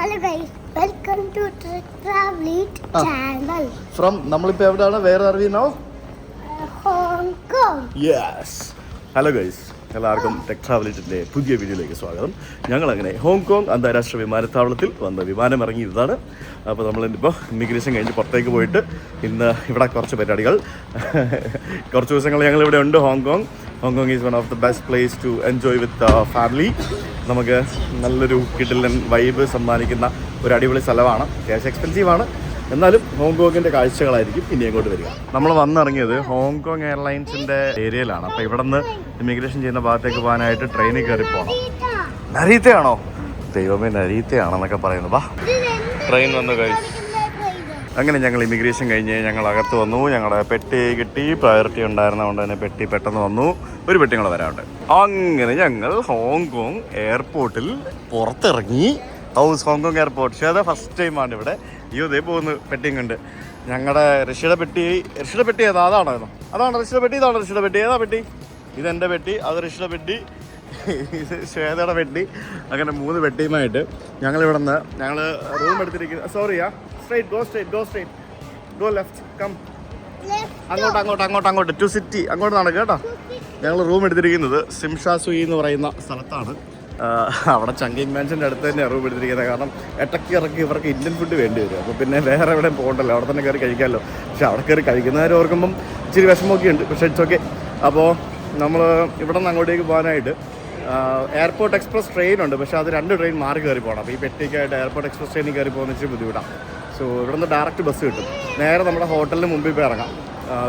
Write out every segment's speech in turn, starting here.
Hello guys, welcome to Travelit channel. From നമ്മളിപ്പോൾ എവിടെയാണ്? Where are we now? Hong Kong. Yes. Hello guys. എല്ലാവർക്കും tech ട്രാവലിറ്റിൻ്റെ പുതിയ വീഡിയോയിലേക്ക് സ്വാഗതം. ഞങ്ങളങ്ങനെ ഹോങ്കോങ് അന്താരാഷ്ട്ര വിമാനത്താവളത്തിൽ വന്ന വിമാനം ഇറങ്ങിയതാണ്. അപ്പോൾ നമ്മളിപ്പോൾ ഇമിഗ്രേഷൻ കഴിഞ്ഞ് പുറത്തേക്ക് പോയിട്ട് ഇന്ന് ഇവിടെ കുറച്ച് പരിപാടികൾ കുറച്ച് ദിവസങ്ങൾ ഞങ്ങളിവിടെ ഉണ്ട്. Hong Kong is one of the best place to enjoy with family. നമുക്ക് നല്ലൊരു കിടിലൻ വൈബ് സമ്മാനിക്കുന്ന ഒരു അടിപൊളി സ്ഥലമാണ്. അത്യാവശ്യം എക്സ്പെൻസീവാണ്, എന്നാലും ഹോങ്കോങ്ങിൻ്റെ കാഴ്ചകളായിരിക്കും ഇനി അങ്ങോട്ട് വരിക. നമ്മൾ വന്നിറങ്ങിയത് ഹോങ്കോങ് എയർലൈൻസിൻ്റെ ഏരിയയിലാണ്. അപ്പോൾ ഇവിടെ നിന്ന് ഇമിഗ്രേഷൻ ചെയ്യുന്ന ഭാഗത്തേക്ക് പോകാനായിട്ട് ട്രെയിനിൽ കയറി പോകണം. നരീത്തയാണോ? ദൈവമേ, നരീത്തയാണെന്നൊക്കെ പറയുന്നു. വാ, ട്രെയിൻ വന്നു കഴിച്ചു. അങ്ങനെ ഞങ്ങൾ ഇമിഗ്രേഷൻ കഴിഞ്ഞ് ഞങ്ങൾ അകത്ത് വന്നു. ഞങ്ങളുടെ പെട്ടി കിട്ടി. പ്രയോറിറ്റി ഉണ്ടായിരുന്നതുകൊണ്ട് തന്നെ പെട്ടി പെട്ടെന്ന് വന്നു. ഒരു പെട്ടി കൂടെ വരാറുണ്ട്. അങ്ങനെ ഞങ്ങൾ ഹോങ്കോങ് എയർപോർട്ടിൽ പുറത്തിറങ്ങി. Hong Kong airport. പക്ഷേ അത് ഫസ്റ്റ് ടൈമാണ് ഇവിടെ. ഇതേ പോകുന്നു പെട്ടിയും കൊണ്ട്. ഞങ്ങളുടെ ഋഷിയുടെ പെട്ടി ഏതാ? അതാണ് ഋഷിയുടെ പെട്ടി. ഇതാണ് ഋഷിയുടെ പെട്ടി. ഏതാ പെട്ടി? ഇതെൻ്റെ പെട്ടി, അത് ഋഷിയുടെ പെട്ടി, ഇത് ശ്വേതയുടെ പെട്ടി. അങ്ങനെ 3 പെട്ടിയുമായിട്ട് ഞങ്ങളിവിടെ നിന്ന് ഞങ്ങൾ റൂം എടുത്തിരിക്കുന്നത്. സോറിയാ, ഗോ ലെഫ്റ്റ്, കം അങ്ങോട്ട് ടു സിറ്റി, അങ്ങോട്ട് നടക്കുക കേട്ടോ. ഞങ്ങൾ റൂം എടുത്തിരിക്കുന്നത് സിംഷാ സുയി എന്ന് പറയുന്ന സ്ഥലത്താണ്. അവിടെ ചങ്കിങ് മാൻഷൻ്റെ അടുത്ത് തന്നെയാണ് റൂം എടുത്തിരിക്കുന്നത്. കാരണം ഇറക്കി ഇവർക്ക് ഇന്ത്യൻ ഫുഡ് വേണ്ടി വരും. അപ്പോൾ പിന്നെ വേറെ എവിടെയും പോകണ്ടല്ലോ, അവിടെ തന്നെ കയറി കഴിക്കാമല്ലോ. പക്ഷെ അവിടെ കയറി കഴിക്കുന്നവരെ ഓർക്കുമ്പം ഇച്ചിരി വിഷമമൊക്കെ ഉണ്ട്, പക്ഷേ ഇറ്റ്സ് ഓക്കെ. അപ്പോൾ നമ്മൾ ഇവിടെ നിന്ന് അങ്ങോട്ടേക്ക് പോകാനായിട്ട് എയർപോർട്ട് എക്സ്പ്രസ് ട്രെയിൻ ഉണ്ട്. പക്ഷേ അത് 2 ട്രെയിൻ മാറി കയറി പോകണം. അപ്പോൾ ഈ പെട്ടിക്കായിട്ട് എയർപോർട്ട് എക്സ്പ്രസ് ട്രെയിനിൽ കയറി പോകുന്ന ഇച്ചിരി ബുദ്ധിമുട്ടാണ്. സോ ഇവിടെ നിന്ന് ഡയറക്റ്റ് ബസ് കിട്ടും. നേരെ നമ്മുടെ ഹോട്ടലിന് മുമ്പിൽ പോയി ഇറങ്ങാം.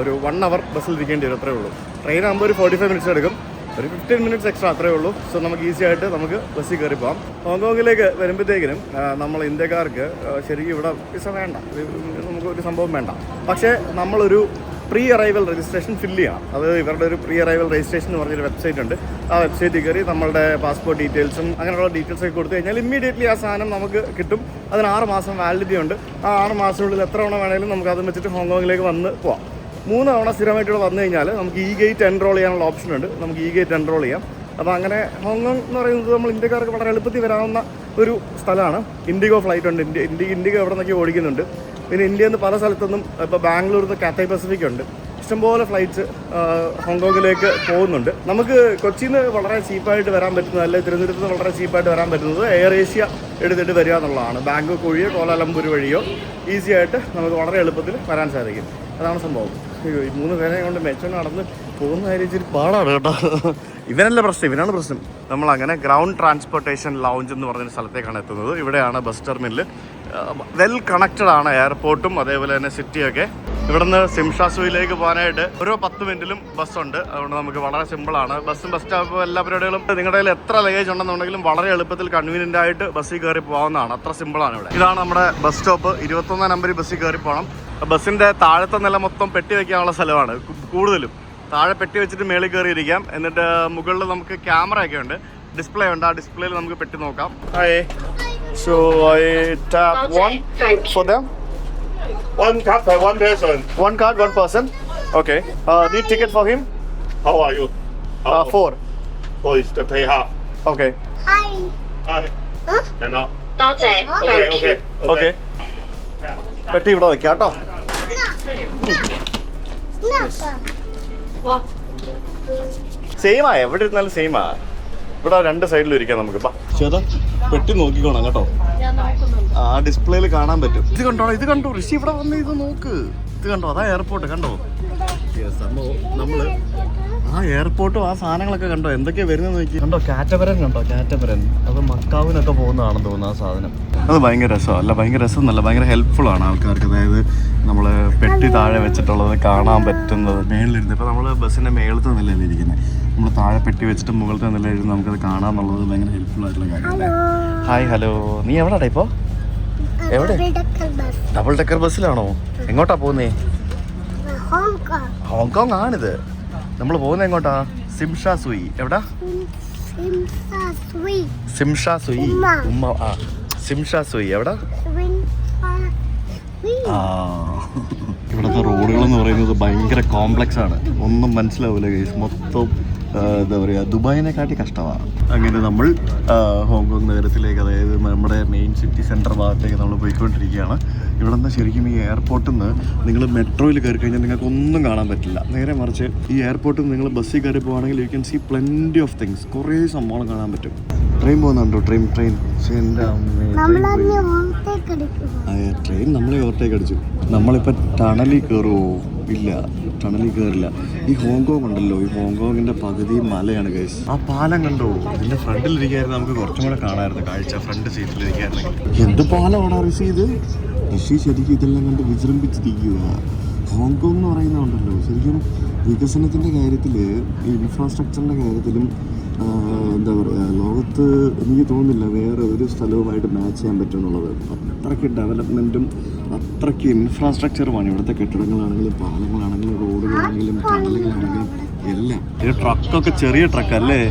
ഒരു 1 hour ബസ്സിൽ ഇരിക്കേണ്ടി വരും, അത്രേ ഉള്ളൂ. ട്രെയിൻ ആകുമ്പോൾ ഒരു 45 minutes എടുക്കും, ഒരു 15 minutes എക്സ്ട്രാ, അത്രേ ഉള്ളൂ. സോ നമുക്ക് ഈസി ആയിട്ട് നമുക്ക് ബസ്സിൽ കയറി പോകാം. ഹോങ്കോങ്ങിലേക്ക് വരുമ്പോഴത്തേക്കിനും നമ്മൾ ഇന്ത്യക്കാർക്ക് ശരിക്കും ഇവിടെ വിസ വേണ്ട, നമുക്കൊരു സംഭവം വേണ്ട. പക്ഷേ നമ്മളൊരു പ്രീ അറൈവൽ രജിസ്ട്രേഷൻ ഫില്ല് ചെയ്യണം. അത് ഇവരുടെ ഒരു പ്രീ അറൈവൽ രജിസ്ട്രേഷൻ എന്ന് പറഞ്ഞൊരു വെബ്സൈറ്റ് ഉണ്ട്. ആ വെബ്സൈറ്റിൽ കയറി നമ്മളുടെ പാസ്പോർട്ട് ഡീറ്റെയിൽസും അങ്ങനെയുള്ള ഡീറ്റെയിൽസൊക്കെ കൊടുത്തു കഴിഞ്ഞാൽ ഇമ്മീഡിയറ്റ്ലി ആ സാധനം നമുക്ക് കിട്ടും. അതിന് 6 മാസം വാലിഡിറ്റി ഉണ്ട്. ആ 6 മാസത്തിനുള്ളിൽ എത്ര തവണ വേണമെങ്കിലും നമുക്ക് അത് വെച്ചിട്ട് ഹോങ്കോങ്ങിലേക്ക് വന്ന് പോവാം. 3 തവണ സ്ഥിരമായിട്ട് ഇവിടെ വന്നു കഴിഞ്ഞാൽ നമുക്ക് ഈ ഗേറ്റ് എൻറോൾ ചെയ്യാനുള്ള ഓപ്ഷൻ ഉണ്ട്. നമുക്ക് ഈ ഗേറ്റ് എൻറോൾ ചെയ്യാം. അപ്പോൾ അങ്ങനെ ഹോങ്കോങ് എന്ന് പറയുന്നത് നമ്മൾ ഇന്ത്യക്കാർക്ക് വളരെ എളുപ്പത്തിൽ വരാവുന്ന ഒരു സ്ഥലമാണ്. ഇൻഡിഗോ ഫ്ലൈറ്റ് ഉണ്ട്. ഇൻഡിഗോ എവിടെ നിന്നൊക്കെ ഓടിക്കുന്നുണ്ട്. പിന്നെ ഇന്ത്യയിൽ നിന്ന് പല സ്ഥലത്തുനിന്നും ഇപ്പോൾ ബാംഗ്ലൂരിൽ നിന്ന് കാത്തൈ പസഫിക് ഉണ്ട്. ഇഷ്ടംപോലെ ഫ്ലൈറ്റ്സ് ഹോങ്കോങ്ങിലേക്ക് പോകുന്നുണ്ട്. നമുക്ക് കൊച്ചിയിൽ നിന്ന് വളരെ ചീപ്പായിട്ട് വരാൻ പറ്റുന്നത്, അല്ലെങ്കിൽ തിരുവനന്തപുരത്ത് നിന്ന് വളരെ ചീപ്പായിട്ട് വരാൻ പറ്റുന്നത് എയർ ഏഷ്യ എടുത്തിട്ട് വരിക എന്നുള്ളതാണ്. ബാങ്കോക്ക് വഴിയോ കോലാലംപൂർ വഴിയോ ഈസി ആയിട്ട് നമുക്ക് വളരെ എളുപ്പത്തിൽ വരാൻ സാധിക്കും. അതാണ് സംഭവം. ഈ 3 പേരെ കൊണ്ട് മെച്ചം നടന്ന് പോകുന്ന കാര്യം ഇച്ചിരി പാടാണ് കേട്ടോ. ഇവനാണ് പ്രശ്നം. നമ്മളങ്ങനെ ഗ്രൗണ്ട് ട്രാൻസ്പോർട്ടേഷൻ ലൗഞ്ച് എന്ന് പറഞ്ഞൊരു സ്ഥലത്തേക്കാണ് എത്തുന്നത്. ഇവിടെയാണ് ബസ് ടെർമിനൽ. വെൽ കണക്റ്റഡ് ആണ് എയർപോർട്ടും അതേപോലെ തന്നെ സിറ്റിയൊക്കെ. ഇവിടെ നിന്ന് സിംഷാ സുയിലേക്ക് പോകാനായിട്ട് ഓരോ 10 മിനിറ്റിലും ബസ്സുണ്ട്. അതുകൊണ്ട് നമുക്ക് വളരെ സിമ്പിളാണ്. ബസ് സ്റ്റോപ്പ് എല്ലാ പരിപാടികളും നിങ്ങളുടെ കയ്യിൽ എത്ര ലഗേജ് ഉണ്ടെന്നുണ്ടെങ്കിലും വളരെ എളുപ്പത്തിൽ കൺവീനിയൻ്റ് ആയിട്ട് ബസ്സിൽ കയറി പോകാവുന്നതാണ്. അത്ര സിമ്പിളാണ് ഇവിടെ. ഇതാണ് നമ്മുടെ ബസ് സ്റ്റോപ്പ്. 21 നമ്പറിൽ ബസ്സിൽ കയറി പോകണം. ബസ്സിൻ്റെ താഴത്തെ നില മൊത്തം പെട്ടി വയ്ക്കാനുള്ള സ്ഥലമാണ് കൂടുതലും. താഴെ പെട്ടി വെച്ചിട്ട് മേളിൽ കയറി ഇരിക്കാം. എന്നിട്ട് മുകളിൽ നമുക്ക് ക്യാമറ ഒക്കെ ഉണ്ട്, ഡിസ്പ്ലേ ഉണ്ട്. ആ ഡിസ്പ്ലേയിൽ നമുക്ക് പെട്ടി നോക്കാം. So I tap 1 for them. 1 card per 1 person. 1 card, 1 person. Okay. Need ticket for him? How are you? 4. Oh, is to pay half. Okay. Hi. Hi. Huh? And now. Okay. പെട്ടി ഇവിടെ വെക്കാം കേട്ടോ. സെയിമാ, എവിടെ ഇരുന്നാലും സെയിമാ. ഇവിടെ 2 സൈഡിലും ഇരിക്കാം നമുക്ക്. പെട്ടി നോക്കിക്കോണം കേട്ടോ. ആ ഡിസ്പ്ലേയിൽ കാണാൻ പറ്റും. ഇത് കണ്ടോ ഋഷി ഇവിടെ വന്ന് ഇത് നോക്ക്. ഇത് കണ്ടോ, അതാ എയർപോർട്ട് കണ്ടോ. സംഭവം നമ്മള് ആ എയർപോർട്ടും ആ സാധനങ്ങളൊക്കെ കണ്ടോ, എന്തൊക്കെയാ വരുന്നത് നോക്കി. കണ്ടോ കാറ്റപരൻ കണ്ടോ, കാറ്റപരൻ. അത് മക്കാവിനൊക്കെ പോകുന്നതാണെന്ന് തോന്നുന്നു ആ സാധനം. അത് ഭയങ്കര രസമല്ല, ഭയങ്കര രസം എന്നല്ല, ഭയങ്കര ഹെൽപ്ഫുള്ളാണ് ആൾക്കാർക്ക്. അതായത് നമ്മൾ പെട്ടി താഴെ വെച്ചിട്ടുള്ളത് കാണാൻ പറ്റുന്നത് മേളിലിരുന്ന്. ഇപ്പോൾ നമ്മൾ ബസ്സിൻ്റെ മേളത്തെ നിലയിൽ ഇരിക്കുന്നത്, നമ്മൾ താഴെ പെട്ടി വെച്ചിട്ട് മുകളിലത്തെ നിലയിൽ നമുക്കത് കാണാമെന്നുള്ളത് ഭയങ്കര ഹെൽപ്ഫുൾ ആയിട്ടുള്ള കാര്യമല്ലേ. Hi, hello. നീ എവിടെയാടാ ഇപ്പോൾ? എവിടെ? ഡബിൾ ഡെക്കർ ബസ്സിലാണോ? എങ്ങോട്ടാ പോകുന്നേ? ഹോങ്കോങ് ആണിത്. നമ്മൾ പോകുന്നത് എങ്ങോട്ടാ? സിംഷാ സുയി. എവിടാ? സിംഷാ സുയി. സിംഷാ സുയി എവിടാ? ഇവിടുത്തെ റോഡുകൾ എന്ന് പറയുന്നത് ഭയങ്കര കോംപ്ലക്സ് ആണ്. ഒന്നും മനസ്സിലാവില്ല ഗൈസ്. മൊത്തം എന്താ പറയുക, ദുബായിനെക്കാട്ടി കഷ്ടമാണ്. അങ്ങനെ നമ്മൾ ഹോങ്കോങ് നഗരത്തിലേക്ക്, അതായത് നമ്മുടെ മെയിൻ സിറ്റി സെൻറ്റർ ഭാഗത്തേക്ക് നമ്മൾ പോയിക്കൊണ്ടിരിക്കുകയാണ്. ഇവിടെ നിന്ന് ശരിക്കും ഈ എയർപോർട്ടിൽ നിന്ന് നിങ്ങൾ മെട്രോയിൽ കയറി കഴിഞ്ഞാൽ നിങ്ങൾക്ക് ഒന്നും കാണാൻ പറ്റില്ല. നേരെ മറിച്ച് ഈ എയർപോർട്ടിൽ നിന്ന് നിങ്ങൾ ബസ്സിൽ കയറി പോകുകയാണെങ്കിൽ you can see plenty of things. കുറേ സംഭവം കാണാൻ പറ്റും. ട്രെയിൻ പോകുന്നുണ്ടോ? ട്രെയിൻ ട്രെയിൻ നമ്മളെ ഓവർടേക്ക് അടിച്ചു. നമ്മളിപ്പോൾ ടണലിൽ കയറുമോ? ഇല്ല, ടണലിൽ കയറില്ല. ഈ ഹോങ്കോങ് ഉണ്ടല്ലോ, ഈ ഹോങ്കോങ്ങിൻ്റെ പകുതി മലയാണ് ഗൈസ്. ആ പാലം കണ്ടോ? ഇതിൻ്റെ ഫ്രണ്ടിലിരിക്കായിരുന്നു നമുക്ക് കുറച്ചും കൂടെ കാണാമായിരുന്നു കാഴ്ച. ഫ്രണ്ട് സീറ്റിലിരിക്കായിരുന്നു. എന്ത് പാലമാണ് ഋഷി ഇത്? ഋഷി ശരിക്കും ഇതെല്ലാം കണ്ട് വിജൃംഭിച്ചിരിക്കുക. ഹോങ്കോങ് എന്ന് പറയുന്നതുണ്ടല്ലോ ശരിക്കും വികസനത്തിൻ്റെ കാര്യത്തിൽ, ഇൻഫ്രാസ്ട്രക്ചറിൻ്റെ കാര്യത്തിലും എന്താ പറയുക, ലോകത്ത് എനിക്ക് തോന്നുന്നില്ല വേറെ ഒരു സ്ഥലവുമായിട്ട് മാച്ച് ചെയ്യാൻ പറ്റുമെന്നുള്ളത്. അത്രയ്ക്ക് ഡെവലപ്മെൻറ്റും അത്രയ്ക്ക് ഇൻഫ്രാസ്ട്രക്ചറുമാണ് ഇവിടുത്തെ. കെട്ടിടങ്ങളാണെങ്കിലും പാലങ്ങളാണെങ്കിലും റോഡുകളാണെങ്കിലും ടണലുകളാണെങ്കിലും എല്ലാം. ഈ ട്രക്കൊക്കെ ചെറിയ ട്രക്കല്ലേ,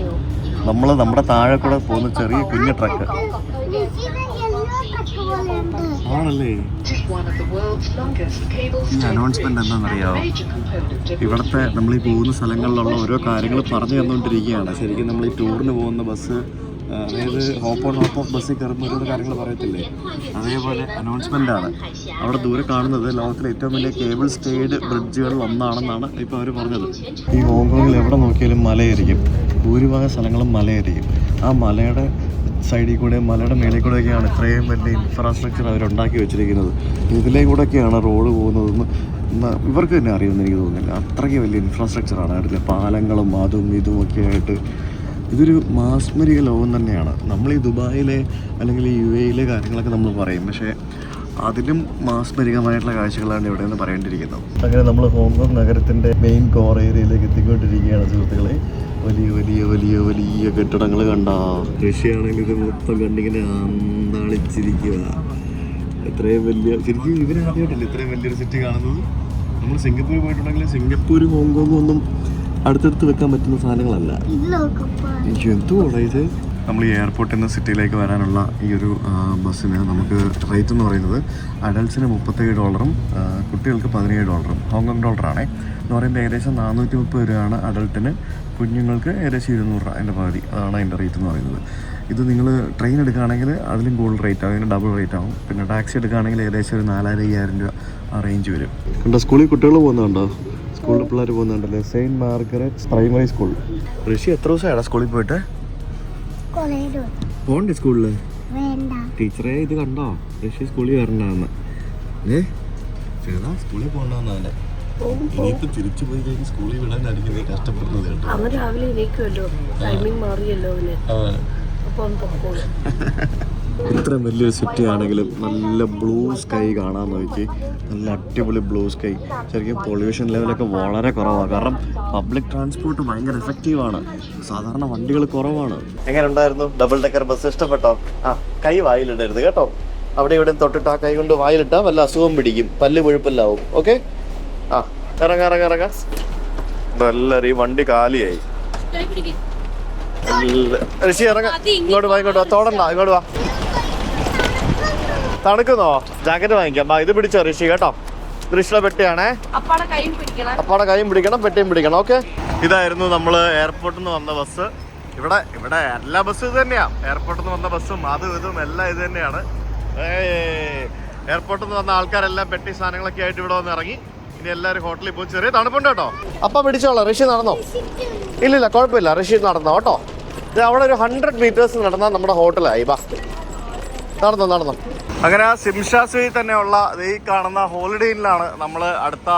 നമ്മുടെ താഴെ കൂടെ പോകുന്ന ചെറിയ കുഞ്ഞു ട്രക്ക് ആണല്ലേ. ഈ അനൗൺസ്മെന്റ് എന്താണെന്നറിയാമോ? ഇവിടുത്തെ നമ്മൾ ഈ പോകുന്ന സ്ഥലങ്ങളിലുള്ള ഓരോ കാര്യങ്ങൾ പറഞ്ഞു തന്നുകൊണ്ടിരിക്കുകയാണ്. ശരിക്കും നമ്മൾ ഈ ടൂറിന് പോകുന്ന ബസ്, അതായത് ഹോപ്പ് ഓൺ ഹോപ്പ് ഓഫ് ബസ്സിൽ കയറുമ്പോൾ ഓരോ കാര്യങ്ങൾ പറയത്തില്ലേ, അതേപോലെ അനൗൺസ്മെൻ്റ് ആണ്. അവിടെ ദൂരെ കാണുന്നത് ലോകത്തിലെ ഏറ്റവും വലിയ കേബിൾ സ്റ്റേഡ് ബ്രിഡ്ജുകളിൽ ഒന്നാണെന്നാണ് ഇപ്പോൾ അവർ പറഞ്ഞത്. ഈ ഹോങ്കോങ്ങിൽ എവിടെ നോക്കിയാലും മലയായിരിക്കും, ഭൂരിഭാഗം സ്ഥലങ്ങളും മലയായിരിക്കും. ആ മലയുടെ സൈഡിൽ കൂടെ, മലയുടെ മേളിൽ കൂടെയൊക്കെയാണ് ഇത്രയും വലിയ ഇൻഫ്രാസ്ട്രക്ചർ അവരുണ്ടാക്കി വെച്ചിരിക്കുന്നത്. ഇതിലേ കൂടെയൊക്കെയാണ് റോഡ് പോകുന്നതെന്ന് ഇവർക്ക് തന്നെ അറിയുമെന്ന് എനിക്ക് തോന്നുന്നില്ല. അത്രയ്ക്ക് വലിയ ഇൻഫ്രാസ്ട്രക്ചറാണ് അതിലെ പാലങ്ങളും അതും ഇതുമൊക്കെ ആയിട്ട്. ഇതൊരു മാസ്മരിക ലോകം തന്നെയാണ്. നമ്മൾ ഈ ദുബായിലെ അല്ലെങ്കിൽ ഈ UAE കാര്യങ്ങളൊക്കെ നമ്മൾ പറയും, പക്ഷേ അതിലും മാസ്മരികമായിട്ടുള്ള കാഴ്ചകളാണ് ഇവിടെ നിന്ന് പറയേണ്ടിയിരിക്കുന്നത്. അങ്ങനെ നമ്മൾ ഹോങ്കോങ് നഗരത്തിൻ്റെ മെയിൻ കോർ ഏരിയയിലേക്ക് എത്തിക്കൊണ്ടിരിക്കുകയാണ് സുഹൃത്തുക്കളെ. വലിയ വലിയ വലിയ വലിയ കെട്ടിടങ്ങൾ കണ്ട റഷ്യയാണെങ്കിൽ ഇത് മൊത്തം കണ്ടിങ്ങനെ അന്താളിച്ചിരിക്കുക. ഇത്രയും വലിയ, ശരിക്കും ഇവരാദ്യമായിട്ടില്ല ഇത്രയും വലിയൊരു സിറ്റി കാണുന്നത്. നമ്മൾ സിംഗപ്പൂർ പോയിട്ടുണ്ടെങ്കിൽ സിംഗപ്പൂരും ഹോങ്കോങ്ങും ഒന്നും അടുത്തടുത്ത് വെക്കാൻ പറ്റുന്ന സാധനങ്ങളല്ല. എന്തുവാണ് ഇത്? നമ്മൾ ഈ എയർപോർട്ടിൽ നിന്ന് സിറ്റിയിലേക്ക് വരാനുള്ള ഈ ഒരു ബസ്സിന് നമുക്ക് റേറ്റ് എന്ന് പറയുന്നത് അഡൾട്ട്സിന് $37, കുട്ടികൾക്ക് $17. ഹോങ്കോങ് ഡോളറാണേ. എന്ന് പറയുമ്പോൾ ഏകദേശം 430 രൂപയാണ് അഡൾട്ടിന്, കുഞ്ഞുങ്ങൾക്ക് ഏകദേശം 200 രൂപ, അതിൻ്റെ പകുതി. അതാണ് അതിൻ്റെ റേറ്റ് എന്ന് പറയുന്നത്. ഇത് നിങ്ങൾ ട്രെയിൻ എടുക്കുകയാണെങ്കിൽ അതിലും കൂടുതൽ റേറ്റ് ആവും, അതിന് ഡബിൾ റേറ്റ് ആവും. പിന്നെ ടാക്സി എടുക്കുകയാണെങ്കിൽ ഏകദേശം ഒരു 4000-5000 രൂപ ആ റേഞ്ച് വരും. കണ്ടോ, സ്കൂളിൽ കുട്ടികൾ പോകുന്നുണ്ടോ? സ്കൂളിൽ പിള്ളേർ പോകുന്നുണ്ടല്ലേ. Saint Margaret's primary school. Rishi എത്ര ദിവസമായിടാ സ്കൂളിൽ പോയിട്ട്? പോണ്ടേ സ്കൂളില്? ടീച്ചറെ ഇത് കണ്ടോ, ഋഷി സ്കൂളിൽ വരണ്ടാന്ന്. ചേട്ടാ സ്കൂളിൽ പോകണ്ടെന്നാണ്. ഇനിയിപ്പോ തിരിച്ചു പോയി കഴിഞ്ഞ് സ്കൂളിൽ വിടാനായിരിക്കും നീ കഷ്ടപ്പെടുന്നത് കേട്ടോ. അവൻ രാവിലെ എണീക്കുമല്ലോ, ടൈമിംഗ് മാറിയല്ലോ അവന്. ഇത്രയും വലിയൊരു സിറ്റി ആണെങ്കിലും നല്ല ബ്ലൂ സ്കൈ കാണാൻ നോക്കി. നല്ല അടിപൊളി ബ്ലൂ സ്കൈ. ശരിക്കും പൊല്യൂഷൻ ലെവലൊക്കെ വളരെ കുറവാണ്. കാരണം പബ്ലിക് ട്രാൻസ്പോർട്ട് ഭയങ്കര എഫക്റ്റീവാണ്. സാധാരണ വണ്ടികൾ കുറവാണ്. എങ്ങനെ ഉണ്ടായിരുന്നു ഡബിൾ ഡെക്കർ ബസ്? ഇഷ്ടപ്പെട്ടോ? കൈ വായിലിടരുത് കേട്ടോ. അവിടെ ഇവിടെ തൊട്ടിട്ട് ആ കൈ കൊണ്ട് വായിലിട്ടാൽ വല്ല അസുഖം പിടിക്കും, പല്ല് കൊഴുപ്പല്ലാവും. ഓക്കെ, ഇറങ്ങാം. എല്ലാവരും ഈ വണ്ടി കാലിയായി. ഋഷി ഇറങ്ങാം. ഇങ്ങോട്ട് വാ, തോടണ്ട, ഇങ്ങോട്ട് വാ. തണുക്കുന്നോ? ജാക്കറ്റ് വാങ്ങിക്കാം. ഇത് പിടിച്ചോ ഋഷി കേട്ടോ. ഋഷിയുടെ പെട്ടിയാണേ. അപ്പാടെ കൈയും പിടിക്കണം, പെട്ടിയും പിടിക്കണം. ഓക്കെ, ഇതായിരുന്നു നമ്മൾ എയർപോർട്ടിൽ നിന്ന് വന്ന ബസ്. ഇവിടെ എല്ലാ ബസ്സും ഇത് തന്നെയാണ്. എയർപോർട്ടിൽ നിന്ന് വന്ന ബസ്സും അതും ഇതും എല്ലാം ഇത് തന്നെയാണ്. എയർപോർട്ടിൽ നിന്ന് വന്ന ആൾക്കാരെല്ലാം പെട്ടി സാധനങ്ങളൊക്കെ ആയിട്ട് ഇവിടെ വന്ന് ഇറങ്ങി. ഇനി എല്ലാവരും ഹോട്ടലിൽ പോയി. ചെറിയ തണുപ്പുണ്ട് കേട്ടോ. അപ്പം പിടിച്ചോളാം. ഋഷി നടന്നോ? ഇല്ലില്ല, കുഴപ്പമില്ല. ഋഷി നടന്നോ കേട്ടോ. ഇത് അവിടെ ഒരു 100 മീറ്റേഴ്സ് നടന്നാൽ നമ്മുടെ ഹോട്ടലായി. ബാ, നടന്നോ. അങ്ങനെ സിംഷാസുയി തന്നെയുള്ള ഈ കാണുന്ന ഹോളിഡേ ഇന്നിലാണ് നമ്മൾ അടുത്ത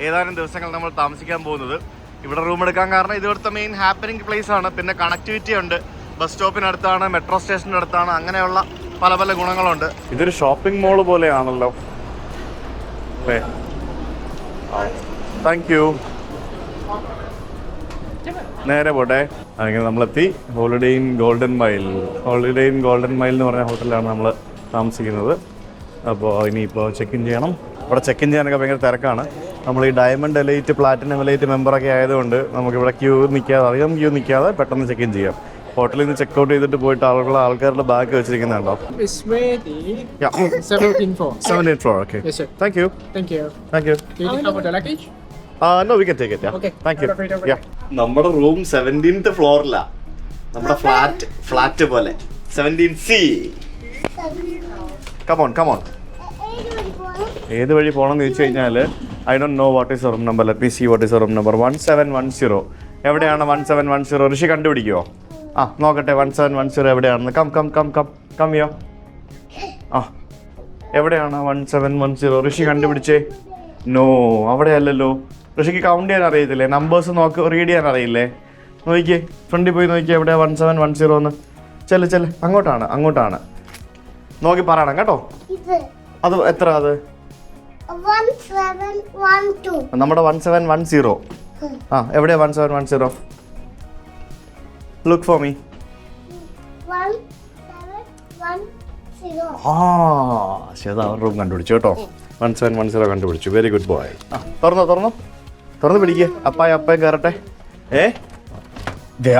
ഏതാനും ദിവസങ്ങൾ നമ്മൾ താമസിക്കാൻ പോകുന്നത്. ഇവിടെ റൂം എടുക്കാൻ കാരണം ഇത് ഇവിടുത്തെ മെയിൻ ഹാപ്പനിങ് പ്ലേസ് ആണ്. പിന്നെ കണക്ടിവിറ്റി ഉണ്ട്, ബസ് സ്റ്റോപ്പിനടുത്താണ്, മെട്രോ സ്റ്റേഷൻ്റെ അടുത്താണ്, അങ്ങനെയുള്ള പല പല ഗുണങ്ങളുണ്ട്. ഇതൊരു ഷോപ്പിംഗ് മോൾ പോലെയാണല്ലോ. Thank you. നേരെ പോട്ടെ. അങ്ങനെ നമ്മളെത്തി ഹോളിഡേ ഇൻ ഗോൾഡൻ മൈൽ എന്ന് പറഞ്ഞ ഹോട്ടലിലാണ് നമ്മൾ താമസിക്കുന്നത്. അപ്പോൾ ഇനിയിപ്പോൾ ചെക്ക് ഇൻ ചെയ്യണം. ഇവിടെ ചെക്ക് ഇൻ ചെയ്യാനൊക്കെ ഭയങ്കര തിരക്കാണ്. നമ്മൾ ഈ ഡയമണ്ട് എലൈറ്റ്, പ്ലാറ്റിനം എലൈറ്റ് മെമ്പറൊക്കെ ആയതുകൊണ്ട് നമുക്കിവിടെ അധികം ക്യൂ നിൽക്കാതെ പെട്ടെന്ന് ചെക്ക് ഇൻ ചെയ്യാം. ഹോട്ടലിൽ നിന്ന് ചെക്ക് ഔട്ട് ചെയ്തിട്ട് പോയിട്ട് ആൾക്കാരുടെ bag വെച്ചിരിക്കുന്നുണ്ടോ? 17th floor. Okay. Yes, sir. Thank you. Do you need help with the luggage? No, we can take it. Yeah. Okay. Thank you. Yeah. നമ്മുടെ റൂം 17th ഫ്ലോറിലാ. നമ്മുടെ flat പോലെ 17C. Come on come on. ഏത് വഴി പോകണമെന്ന് ചോദിച്ചു കഴിഞ്ഞാൽ I don't know what is room number. Let me see what is room number. 1710. എവിടെയാണ് 1710? ഋഷി കണ്ടുപിടിക്കുമോ? ആ നോക്കട്ടെ 1710 എവിടെയാണെന്ന്. കം കം കം കം കമ്മിയോ. ആ എവിടെയാണ് 1710? ഋഷി കണ്ടുപിടിച്ചേ. നോ അവിടെ അല്ലല്ലോ. ഋഷിക്ക് കൗണ്ട് ചെയ്യാൻ അറിയത്തില്ലേ? നമ്പേഴ്സ് നോക്ക്, റീഡ് ചെയ്യാൻ അറിയില്ലേ? നോക്കിയേ, ഫ്രണ്ടിൽ പോയി നോക്കിയേ എവിടെയാ 1710 എന്ന്. ചെല്ല് അങ്ങോട്ടാണ് നോക്കി പറയണം കേട്ടോ. അത് എത്ര? അത് 1712. നമ്മുടെ 1710. ആ എവിടെയാ 1710? Look for me. 1710. ആ ശരി, അവൻ റൂം കണ്ടുപിടിച്ചു കേട്ടോ. 1710 കണ്ടുപിടിച്ചു. Very good boy. ആ തുറന്ന് പിടിക്കുക. അപ്പായും കയറട്ടെ.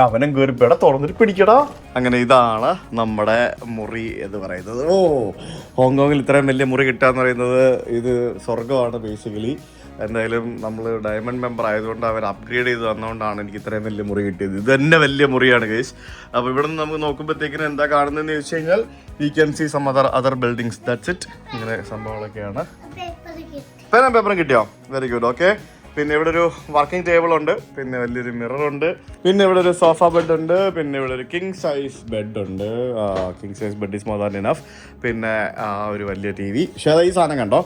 അവനും കയറി പേട തുറന്നിട്ട് പിടിക്കടാ. അങ്ങനെ ഇതാണ് നമ്മുടെ മുറി എന്ന് പറയുന്നത്. ഹോങ്കോങ്ങിൽ ഇത്രയും വലിയ മുറി കിട്ടാന്ന് പറയുന്നത് ഇത് സ്വർഗമാണ് ബേസിക്കലി. എന്തായാലും നമ്മൾ ഡയമണ്ട് മെമ്പർ ആയതുകൊണ്ട് അവർ അപ്ഗ്രേഡ് ചെയ്ത് തന്നുകൊണ്ടാണ് എനിക്ക് ഇത്രയും വലിയ മുറി കിട്ടിയത്. ഇത് തന്നെ വലിയ മുറിയാണ് ഗൈസ്. അപ്പോൾ ഇവിടെ നിന്ന് നമുക്ക് നോക്കുമ്പോഴത്തേക്കിനും എന്താ കാണുന്നതെന്ന് ചോദിച്ചു കഴിഞ്ഞാൽ we can see some other buildings. That's it. ഇങ്ങനെ സംഭവങ്ങളൊക്കെയാണ്. പേപ്പറും കിട്ടിയോ? Very good. ഓക്കെ. പിന്നെ ഇവിടെ ഒരു വർക്കിംഗ് ടേബിൾ ഉണ്ട്, പിന്നെ വലിയൊരു മിറർ ഉണ്ട്, പിന്നെ ഇവിടെ ഒരു സോഫ ബെഡ് ഉണ്ട്, പിന്നെ ഇവിടെ ഒരു കിങ് സൈസ് ബെഡ് ഉണ്ട്. King size bed is more than enough. പിന്നെ ഒരു വലിയ TV. പക്ഷേ ഈ സാധനം കണ്ടോ,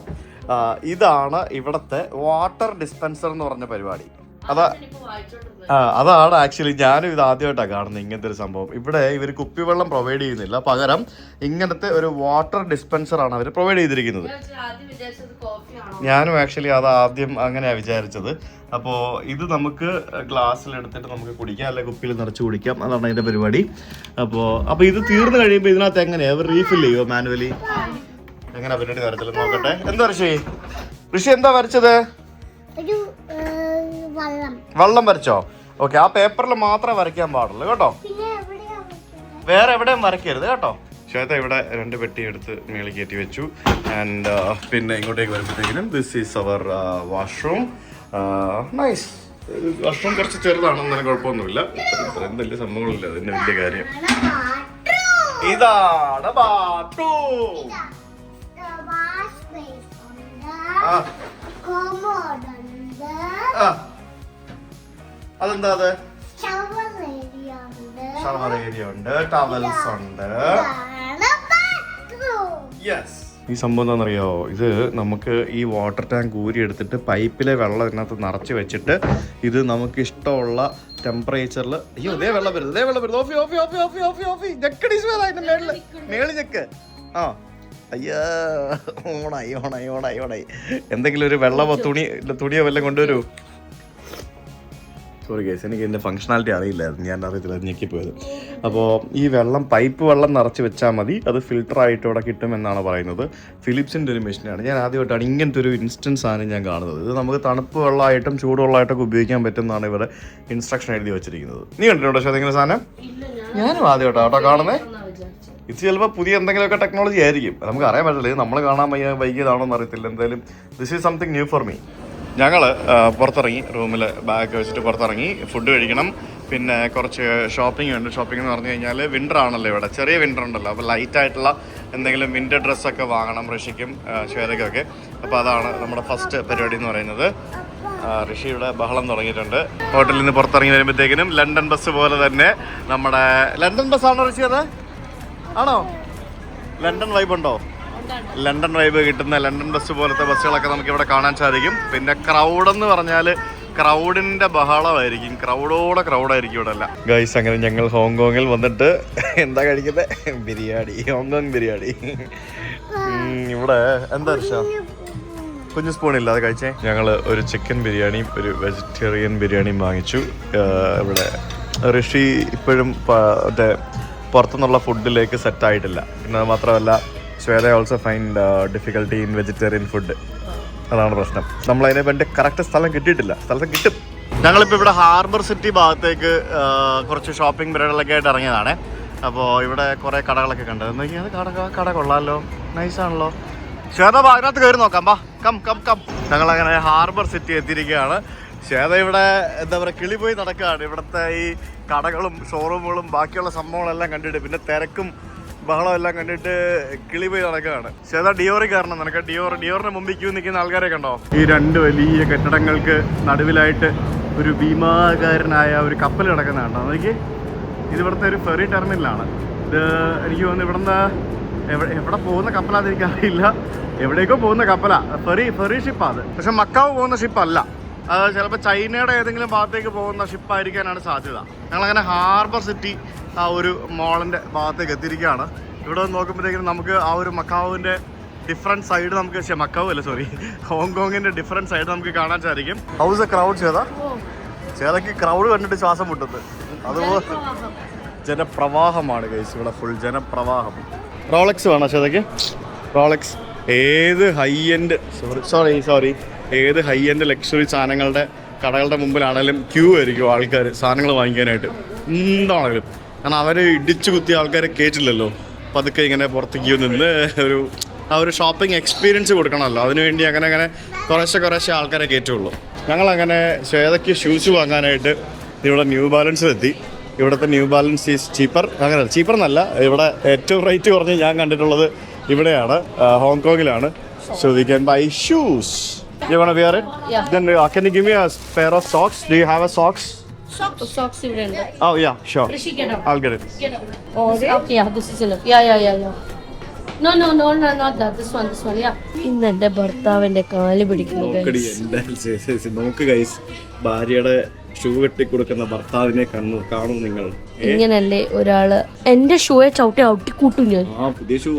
ഇതാണ് ഇവിടുത്തെ വാട്ടർ ഡിസ്പെൻസർ എന്ന് പറഞ്ഞ പരിപാടി. അതാണ് ആക്ച്വലി ഞാനും ഇത് ആദ്യമായിട്ടാണ് കാണുന്നത് ഇങ്ങനത്തെ ഒരു സംഭവം. ഇവിടെ ഇവർ കുപ്പിവെള്ളം പ്രൊവൈഡ് ചെയ്യുന്നില്ല, പകരം ഇങ്ങനത്തെ ഒരു വാട്ടർ ഡിസ്പെൻസർ ആണ് അവർ പ്രൊവൈഡ് ചെയ്തിരിക്കുന്നത്. ഞാനും ആക്ച്വലി അത് ആദ്യം അങ്ങനെയാണ് വിചാരിച്ചത്. അപ്പോൾ ഇത് നമുക്ക് ഗ്ലാസ്സിലെടുത്തിട്ട് നമുക്ക് കുടിക്കാം, അല്ലെങ്കിൽ കുപ്പിയിൽ നിറച്ച് കുടിക്കാം. അതാണ് അതിൻ്റെ പരിപാടി. അപ്പോൾ ഇത് തീർന്നു കഴിയുമ്പോൾ ഇതിനകത്ത് എങ്ങനെയാണ് അവർ റീഫിൽ ചെയ്യുമോ മാനുവലി? എങ്ങനെ പരിപാടി വരച്ചല്ലോ നോക്കട്ടെ. എന്താ ഋഷി എന്താ വരച്ചത്? വെള്ളം വരച്ചോ? ഓക്കെ. ആ പേപ്പറിൽ മാത്രമേ വരയ്ക്കാൻ പാടുള്ളൂ കേട്ടോ, വേറെ എവിടെയും വരയ്ക്കരുത് കേട്ടോ. ശ്വേത ഇവിടെ 2 പെട്ടി എടുത്ത് മേളിൽ കയറ്റി വെച്ചു. ആൻഡ് പിന്നെ ഇങ്ങോട്ടേക്ക് വരുമ്പോഴത്തേക്കിനും this is our washroom. Nice. Washroom കുറച്ച് ചെറുതാണെന്നതിന് കുഴപ്പമൊന്നുമില്ല. ഇത്രയും വലിയ സംഭവങ്ങളില്ല, അതിൻ്റെ വലിയ കാര്യം. ഇതാണ് ബാത്റൂം. അതെന്താ? അത് ഷവർ ഏരിയ ഉണ്ട്, ടവൽസ് ഉണ്ട്. യെസ്. ഈ സംഭവം എന്താണെന്നറിയോ, ഇത് നമുക്ക് ഈ വാട്ടർ ടാങ്ക് ഊരി എടുത്തിട്ട് പൈപ്പിലെ വെള്ളം ഇതിനകത്ത് നിറച്ച് വെച്ചിട്ട് ഇത് നമുക്ക് ഇഷ്ടമുള്ള ടെമ്പറേച്ചറിൽ. അയ്യോ ഇതേ വെള്ളം വരുന്നത്. മേളിൽ ചെക്ക്. ആ അയ്യോ ഓണായി. എന്തെങ്കിലും ഒരു വെള്ളമോ തുണിയോ വല്ലതും കൊണ്ടുവരൂ. സോറി ഗൈസ്, എനിക്ക് ഇതിൻ്റെ ഫങ്ഷണാലിറ്റി അറിയില്ലായിരുന്നു, ഞാൻ അറിയത്തില്ല, അത് ഞെക്കിപ്പോയത്. അപ്പോൾ ഈ പൈപ്പ് വെള്ളം നിറച്ച് വെച്ചാൽ മതി, അത് ഫിൽട്ടർ ആയിട്ട് ഇവിടെ കിട്ടുമെന്നാണ് പറയുന്നത്. ഫിലിപ്സിൻ്റെ ഒരു മെഷീനാണ്. ഞാൻ ആദ്യമായിട്ടാണ് ഇങ്ങനത്തെ ഒരു ഇൻസ്റ്റൻസ് ആണ് ഞാൻ കാണുന്നത്. ഇത് നമുക്ക് തണുപ്പ് വെള്ളമായിട്ടും ചൂടുവെള്ളമായിട്ടൊക്കെ ഉപയോഗിക്കാൻ പറ്റുമെന്നാണ് ഇവിടെ ഇൻസ്ട്രക്ഷൻ എഴുതി വെച്ചിരിക്കുന്നത്. നീ കണ്ടിട്ടുണ്ടോ പക്ഷേ അതിങ്ങനെ സാധനം? ഞാനും ആദ്യമായിട്ടാണ് കേട്ടോ കാണുന്നത്. ഇത് ചിലപ്പോൾ പുതിയ എന്തെങ്കിലുമൊക്കെ ടെക്നോളജി ആയിരിക്കും, നമുക്ക് അറിയാൻ പറ്റില്ല. ഇത് നമ്മൾ കാണാൻ വൈകിയതാണോ എന്ന് അറിയത്തില്ല. എന്തായാലും this is something new for me. ഞങ്ങൾ പുറത്തിറങ്ങി, റൂമിൽ ബാഗ് വെച്ചിട്ട് പുറത്തിറങ്ങി. ഫുഡ് കഴിക്കണം, പിന്നെ കുറച്ച് ഷോപ്പിംഗ് ഉണ്ട്. ഷോപ്പിംഗ് എന്ന് പറഞ്ഞു കഴിഞ്ഞാൽ വിൻ്റർ ആണല്ലോ ഇവിടെ, ചെറിയ വിൻ്റർ ഉണ്ടല്ലോ. അപ്പോൾ ലൈറ്റായിട്ടുള്ള എന്തെങ്കിലും വിൻ്റർ ഡ്രസ്സൊക്കെ വാങ്ങണം ഋഷിക്കും ശ്വേതയ്ക്കൊക്കെ. അപ്പോൾ അതാണ് നമ്മുടെ ഫസ്റ്റ് പരിപാടി എന്ന് പറയുന്നത്. ഋഷിയുടെ ബഹളം തുടങ്ങിയിട്ടുണ്ട്. ഹോട്ടലിൽ നിന്ന് പുറത്തിറങ്ങി വരുമ്പോഴത്തേക്കിനും ലണ്ടൻ ബസ് പോലെ തന്നെ നമ്മുടെ ലണ്ടൻ ബസ്സാണോ ഋഷി? അത് ആണോ? ലണ്ടൻ വൈബ് ഉണ്ടോ? ലണ്ടൻ വൈബ് കിട്ടുന്ന ലണ്ടൻ ബസ് പോലത്തെ ബസ്സുകളൊക്കെ നമുക്ക് ഇവിടെ കാണാൻ സാധിക്കും. പിന്നെ ക്രൗഡെന്ന് പറഞ്ഞാൽ ക്രൗഡിൻ്റെ ബഹളമായിരിക്കും, ക്രൗഡായിരിക്കും ഇവിടെ എല്ലാം. ഗൈസ്, അങ്ങനെ ഞങ്ങൾ ഹോങ്കോങ്ങിൽ വന്നിട്ട് എന്താ കഴിക്കുന്നത്? ബിരിയാണി, ഹോങ്കോങ് ബിരിയാണി. ഇവിടെ എന്താ കുഞ്ഞു സ്പൂണില്ല, അത് കഴിച്ചേ. ഞങ്ങൾ ഒരു ചിക്കൻ ബിരിയാണിയും ഒരു വെജിറ്റേറിയൻ ബിരിയാണിയും വാങ്ങിച്ചു. ഇവിടെ ഋഷി ഇപ്പോഴും മറ്റേ പുറത്തുനിന്നുള്ള ഫുഡിലേക്ക് സെറ്റായിട്ടില്ല. പിന്നെ അത് മാത്രമല്ല, Shweta also find difficulty in vegetarian food. അതാണ് പ്രശ്നം. നമ്മളതിനെ വേണ്ടി കറക്റ്റ് സ്ഥലം കിട്ടിയിട്ടില്ല. സ്ഥലത്ത് കിട്ടും. ഞങ്ങളിപ്പോൾ ഇവിടെ ഹാർബർ സിറ്റി ഭാഗത്തേക്ക് കുറച്ച് ഷോപ്പിംഗ് പരിപാടികളൊക്കെ ആയിട്ട് ഇറങ്ങിയതാണ്. അപ്പോൾ ഇവിടെ കുറേ കടകളൊക്കെ കണ്ടത്. നോക്കിയാൽ കട കൊള്ളാമല്ലോ, നൈസാണല്ലോ. ശ്വേത അതിനകത്ത് കയറി നോക്കാം, ബാ കം കം കം. ഞങ്ങളങ്ങനെ ഹാർബർ സിറ്റി എത്തിയിരിക്കുകയാണ്. ശ്വേത ഇവിടെ എന്താ പറയുക, കിളി പോയി നടക്കുകയാണ്. ഇവിടുത്തെ ഈ കടകളും ഷോറൂമുകളും ബാക്കിയുള്ള സംഭവങ്ങളെല്ലാം കണ്ടിട്ട്, പിന്നെ തിരക്കും ബഹളം എല്ലാം കണ്ടിട്ട് കിളി പോയി നടക്കുകയാണ്. ചേതാ ഡിയോറി കാരണം നിനക്ക് ഡിയോറിന് മുമ്പിൽ ക്യൂ നിൽക്കുന്ന ആൾക്കാരെ കണ്ടോ? ഈ 2 വലിയ കെട്ടിടങ്ങൾക്ക് നടുവിലായിട്ട് ഒരു ഭീമാകാരനായ ഒരു കപ്പൽ കിടക്കുന്നതാണ്. എനിക്ക് ഇത് ഇവിടുത്തെ ഒരു ഫെറി ടെർമിനലാണ്. ഇത് എനിക്ക് തോന്നുന്നു ഇവിടുന്ന് എവിടെ പോകുന്ന കപ്പലാന്ന് എനിക്കറിയില്ല. എവിടേക്കോ പോകുന്ന കപ്പലാ, ഫെറി ഷിപ്പാണ് അത്. പക്ഷെ മക്കാവ് പോകുന്ന ഷിപ്പല്ല, അത് ചിലപ്പോൾ ചൈനയുടെ ഏതെങ്കിലും ഭാഗത്തേക്ക് പോകുന്ന ഷിപ്പായിരിക്കാനാണ് സാധ്യത. ഞങ്ങളങ്ങനെ ഹാർബർ സിറ്റി ആ ഒരു മോളിൻ്റെ ഭാഗത്തേക്ക് എത്തിയിരിക്കുകയാണ്. ഇവിടെ വന്ന് നോക്കുമ്പോഴത്തേക്കും നമുക്ക് ആ ഒരു മക്കാവിൻ്റെ ഡിഫറെൻറ്റ് സൈഡ് നമുക്ക് മക്കാവ് അല്ല സോറി ഹോങ്കോങ്ങിൻ്റെ ഡിഫറെൻറ്റ് സൈഡ് നമുക്ക് കാണാൻ സാധിക്കും. ഹൗസ് എ ക്രൗഡ് ചേതയ്ക്ക് ക്രൗഡ് കണ്ടിട്ട് ശ്വാസം മുട്ടുന്നത്. അതുപോലെ ജനപ്രവാഹമാണ് ഗൈസ്, ഇവിടെ ഫുൾ ജനപ്രവാഹം. റോളക്സ് വേണോ ചേതയ്ക്ക്? റോളക്സ് ഏത് ഹൈ എൻഡ് ഏത് ഹൈ എൻഡ് ലക്ഷറി സാധനങ്ങളുടെ കടകളുടെ മുമ്പിലാണെങ്കിലും ക്യൂ ആയിരിക്കും ആൾക്കാർ സാധനങ്ങൾ വാങ്ങിക്കാനായിട്ട് എന്താണെങ്കിലും. കാരണം അവർ ഇടിച്ചു കുത്തിയ ആൾക്കാരെ കയറ്റില്ലല്ലോ, പതുക്കെ ഇങ്ങനെ പുറത്തേക്ക് നിന്ന് ആ ഒരു ഷോപ്പിംഗ് എക്സ്പീരിയൻസ് കൊടുക്കണമല്ലോ, അതിനുവേണ്ടി അങ്ങനെ കുറേശ്ശെ ആൾക്കാരെ കയറ്റുള്ളൂ. ഞങ്ങളങ്ങനെ ശ്വേതയ്ക്ക് ഷൂസ് വാങ്ങാനായിട്ട് ഇവിടെ ന്യൂ ബാലൻസിൽ എത്തി. ഇവിടുത്തെ ന്യൂ ബാലൻസ് ഈസ് ചീപ്പർ. അങ്ങനെ ചീപ്പർ എന്നല്ല, ഇവിടെ ഏറ്റവും റേറ്റ് കുറഞ്ഞ് ഞാൻ കണ്ടിട്ടുള്ളത് ഇവിടെയാണ്, ഹോങ്കോങ്ങിലാണ്. So we can buy shoes. You want to wear it? Yeah. Then can you give me a pair of socks? Do you have a socks? Socks ഇവിടെ ഉണ്ട്. Oh yeah, sure. Rishi, get up. I'll get it. Get up. Oh, okay, yeah, this is enough. Yeah. No, not that. This one, yeah. ഇന്ന് എൻ്റെ ഭർത്താവിൻ്റെ കാല് പിടിക്കുന്നു. നോക്ക് guys, ഭാര്യയുടെ shoe കെട്ടി കൊടുക്കുന്ന ഭർത്താവിനെ കാണും നിങ്ങൾ. ഇങ്ങനല്ലേ ഒരാള് എന്റെ ഷൂയെ ചവിട്ടിക്കൂട്ടും ഞാൻ. പുതിയ ഷൂ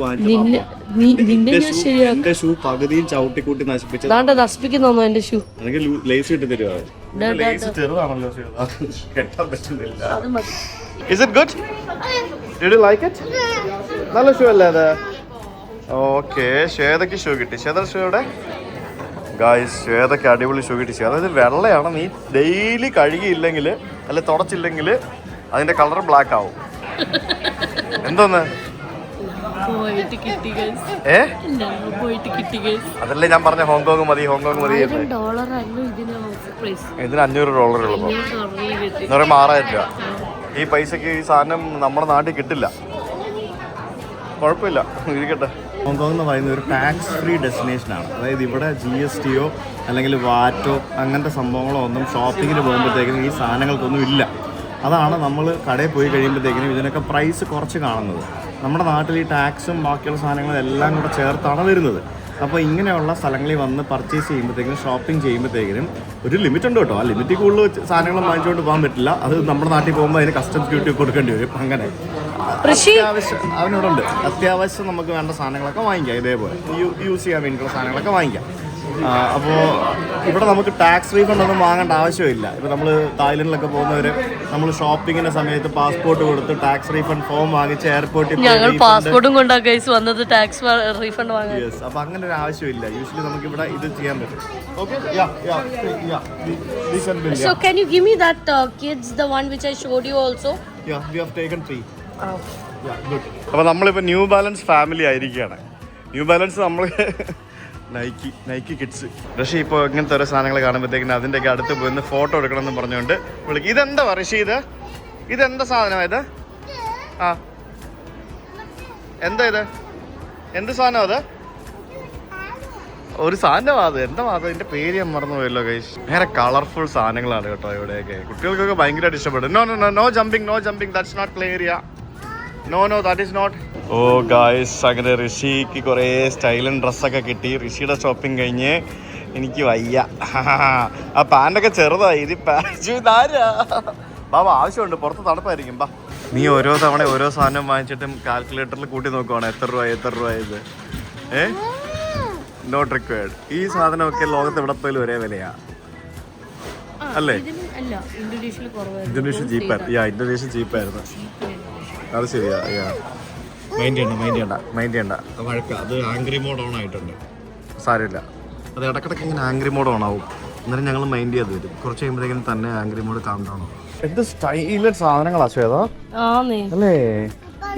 നിന്റെ ഷൂ പകുതിയും ചവിട്ടിക്കൂട്ടി നശിപ്പിക്കുന്നു എന്റെ ഷൂ. ലേസ് ഇട്ട് തരുമോ? ചെറുതാണല്ലോ, കെട്ടാൻ പറ്റുന്നില്ല. Is it good? Did you like it? നല്ല ഷൂ അല്ലേ അത്? ഓക്കെ, ശ്വേതയ്ക്ക് ഷൂ കിട്ടി. ശ്വേത ഷൂയുടെ ഗായ്സ്, ശ്വേതയ്ക്ക് അടിപൊളി ഷൂ കിട്ടി. അതായത് വെള്ളയാണ്, നീ ഡെയിലി കഴുകിയില്ലെങ്കിൽ അല്ലെ തുടച്ചില്ലെങ്കിൽ അതിന്റെ കളർ ബ്ലാക്ക് ആവും. എന്തോന്ന് അതല്ലേ ഞാൻ പറഞ്ഞ ഹോങ്കോങ് മതി. ഇതിന് $500 ഉള്ളൂ എന്ന് പറയുമ്പോൾ 6000 രൂപ. ഈ പൈസക്ക് ഈ സാധനം നമ്മുടെ നാട്ടിൽ കിട്ടില്ല. കുഴപ്പമില്ല, ഇരിക്കട്ടെ. ഹോങ്കോങ് എന്ന് പറയുന്നത് ഒരു ടാക്സ് ഫ്രീ ഡെസ്റ്റിനേഷനാണ്. അതായത് ഇവിടെ GST അല്ലെങ്കിൽ വാറ്റോ അങ്ങനത്തെ സംഭവങ്ങളോ ഒന്നും ഷോപ്പിങ്ങിന് പോകുമ്പോഴത്തേക്കും ഈ സാധനങ്ങൾക്കൊന്നും ഇല്ല. അതാണ് നമ്മൾ കടയിൽ പോയി കഴിയുമ്പോഴത്തേക്കിനും ഇതിനൊക്കെ പ്രൈസ് കുറച്ച് കാണുന്നത്. നമ്മുടെ നാട്ടിൽ ഈ ടാക്സും ബാക്കിയുള്ള സാധനങ്ങളും എല്ലാം കൂടെ ചേർത്താണ് വരുന്നത്. അപ്പോൾ ഇങ്ങനെയുള്ള സ്ഥലങ്ങളിൽ വന്ന് പർച്ചേസ് ചെയ്യുമ്പോഴത്തേക്കിനും ഷോപ്പിംഗ് ചെയ്യുമ്പോഴത്തേക്കിനും ഒരു ലിമിറ്റ് ഉണ്ട് കേട്ടോ. ആ ലിമിറ്റിൽ കൂടുതൽ സാധനങ്ങൾ വാങ്ങിച്ചുകൊണ്ട് പോകാൻ പറ്റില്ല. അത് നമ്മുടെ നാട്ടിൽ പോകുമ്പോൾ അതിന് കസ്റ്റംസ് ഡ്യൂട്ടി കൊടുക്കേണ്ടി വരും. അങ്ങനെ അത്യാവശ്യം അവനോടുണ്ട്, അത്യാവശ്യം നമുക്ക് വേണ്ട സാധനങ്ങളൊക്കെ വാങ്ങിക്കാം. ഇതേപോലെ യൂസ് ചെയ്യാൻ വേണ്ടിയിട്ടുള്ള സാധനങ്ങളൊക്കെ വാങ്ങിക്കാം. അപ്പോൾ ഇവിടെ നമുക്ക് ടാക്സ് റീഫണ്ട് ഒന്നും വാങ്ങേണ്ട ആവശ്യമില്ല. ഇപ്പോൾ നമ്മൾ തായ്ലൻഡിലൊക്കെ പോകുന്നവർ നമ്മൾ ഷോപ്പിങ്ങിൻ്റെ സമയത്ത് പാസ്പോർട്ട് കൊടുത്ത് ടാക്സ് റീഫണ്ട് ഫോം വാങ്ങിച്ച് എയർപോർട്ടിൽ പാസ്പോർട്ടും കൊണ്ടാണ് ഗൈസ് വന്നത് ടാക്സ് റീഫണ്ട് വാങ്ങാൻ. യെസ്, അപ്പോൾ അങ്ങനെ ഒരു ആവശ്യമില്ല. യൂഷ്വലി നമുക്ക് ഇവിടെ ഇത് ചെയ്യാൻ പറ്റും. Okay, So can you give me that kids, the one which I showed you also? Yeah, we have taken 3. അപ്പോൾ നമ്മളിപ്പോൾ ന്യൂ ബാലൻസ് ഫാമിലി ആയിരിക്കുകയാണ്. ന്യൂ ബാലൻസ് നമ്മൾ നൈക്കി കിഡ്സ്. ഋഷി ഇപ്പോൾ ഇങ്ങനത്തെ ഓരോ സാധനങ്ങൾ കാണുമ്പോഴത്തേക്കിനും അതിൻ്റെയൊക്കെ അടുത്ത് പോയി ഫോട്ടോ എടുക്കണമെന്ന് പറഞ്ഞുകൊണ്ട് വിളിക്കും. ഇതെന്താ ഋഷി? ഇതെന്താ സാധനമാണ് ഇത്? ആ, എന്താ ഇത്? എന്ത് സാധനം അത്? ഒരു സാധനമാണ് അത്. എന്താ അത്? അതിൻ്റെ പേര് ഞാൻ മറന്നു പോയല്ലോ ഗൈസ്. വേറെ കളർഫുൾ സാധനങ്ങളാണ് കേട്ടോ ഇവിടെയൊക്കെ. കുട്ടികൾക്കൊക്കെ ഭയങ്കരമായിട്ട് ഇഷ്ടപ്പെടും. No jumping, that's not play area. No that is not. Oh guys, അങ്ങനെ ഋഷിക്ക് കുറേ സ്റ്റൈലൻ ഡ്രസ്സൊക്കെ കിട്ടി. ഋഷിയുടെ ഷോപ്പിംഗ് കഴിഞ്ഞ് എനിക്ക് വയ്യ. ആ പാൻ്റൊക്കെ ചെറുതായി. ഇത് ഇതാരാ ബാബ? ആവശ്യമുണ്ട്, പുറത്ത് തണുപ്പായിരിക്കും. ബാ, നീ ഓരോ തവണ ഓരോ സാധനം വാങ്ങിച്ചിട്ടും കാൽക്കുലേറ്ററിൽ കൂട്ടി നോക്കുവാണ് എത്ര രൂപ ഇത്. Not required. ഈ സാധനമൊക്കെ ലോകത്ത് എവിടെ പോയാലും ഒരേ വിലയാ അല്ലേ? ഇന്തോനേഷ്യ ചീപ്പായിരുന്നു. അത് ശരിയാ. മൈൻഡ് ചെയ്യണ്ട. വഴക്ക അത് ആംഗ്രി മോഡ് ഓൺ ആയിട്ടുണ്ട്. സാരമില്ല, അത് ഇടക്കിടക്ക് ഇങ്ങനെ ആംഗ്രി മോഡ് ഓൺ ആവും. അന്നേരം ഞങ്ങൾ മൈൻഡ് ചെയ്ത് വരും. കുറച്ച് കഴിയുമ്പോഴേക്കും തന്നെ ആംഗ്രി മോഡ് കാം ഡൗൺ ആവും. എന്ത് സ്റ്റൈലൻ സാധനങ്ങളാ ശ്വേത അല്ലേ?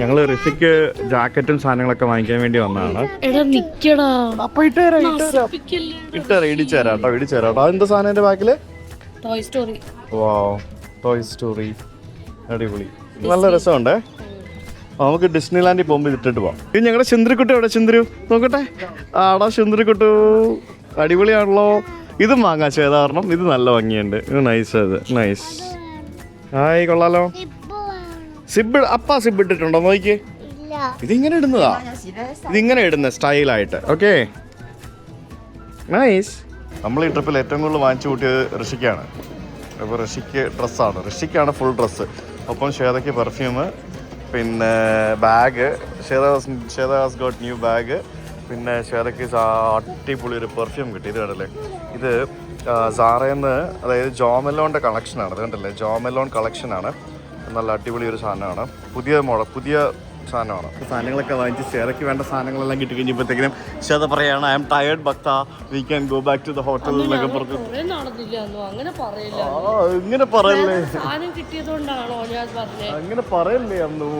ഞങ്ങള് ഋഷിക്ക് ജാക്കറ്റും സാധനങ്ങളൊക്കെ വാങ്ങിക്കാൻ വേണ്ടി വന്നതാണ്. അപ്പൊ ഇടിച്ചേരാട്ടോ. അതെന്താ സാധനം എന്റെ ബാക്കില്? Toy story. അടിപൊളി, നല്ല രസമുണ്ടേ. നമുക്ക് ഡിസ്നിലാൻഡിൽ പോകുമ്പോൾ ഇട്ടിട്ട് പോവാം. ഇത് ഞങ്ങളുടെ ചന്ദ്രക്കുട്ടി എവിടെ? ചന്ദ്രു നോക്കട്ടെ. ആടാ ചന്ദ്രക്കുട്ടു, അടിപൊളിയാണല്ലോ. ഇതും വാങ്ങാം ചേതാരണം. ഇത് നല്ല ഭംഗിയുണ്ട്. ഇത് നൈസ്. അത് നൈസ്. ഹായ്, കൊള്ളാലോ. സിബ് അപ്പാ സിബ് ഇട്ടിട്ടുണ്ടോ നോക്കിയേ. ഇതിങ്ങനെ ഇടുന്നതാ, ഇതിങ്ങനെ ഇടുന്ന സ്റ്റൈലായിട്ട്. Okay, nice. നമ്മൾ ഈ ട്രിപ്പിൽ ഏറ്റവും കൂടുതൽ വാങ്ങിച്ചു കൂട്ടിയത് ഋഷിക്കാണ്. അപ്പോൾ ഋഷിക്ക് ഡ്രസ്സാണ്, ഋഷിക്കാണ് ഫുൾ ഡ്രസ്സ്. ഒപ്പം ശ്വേതയ്ക്ക് പെർഫ്യൂം, പിന്നെ bag. Shweta has got new bag. പിന്നെ ശ്വേതയ്ക്ക് അടിപൊളി ഒരു പെർഫ്യൂം കിട്ടി. ഇത് കണ്ടല്ലേ, ഇത് സാറേന്ന്, അതായത് ജോമെലോൻ്റെ കളക്ഷനാണ്. അത് കണ്ടല്ലേ, ജോമെലോൺ കളക്ഷനാണ്. നല്ല അടിപൊളി ഒരു സാധനമാണ്. പുതിയ സാധനമാണ്. സാധനങ്ങളൊക്കെ വാങ്ങിച്ച് ശ്വേതയ്ക്ക് വേണ്ട സാധനങ്ങളെല്ലാം കിട്ടി കഴിഞ്ഞപ്പോഴത്തേക്കും ശ്വേത പറയാണ്, I'm tired Bhakta, we can go back to the hotel എന്നൊക്കെ പറഞ്ഞു. ഇങ്ങനെ പറയല്ലേ, അങ്ങനെ പറയല്ലേ അന്നു.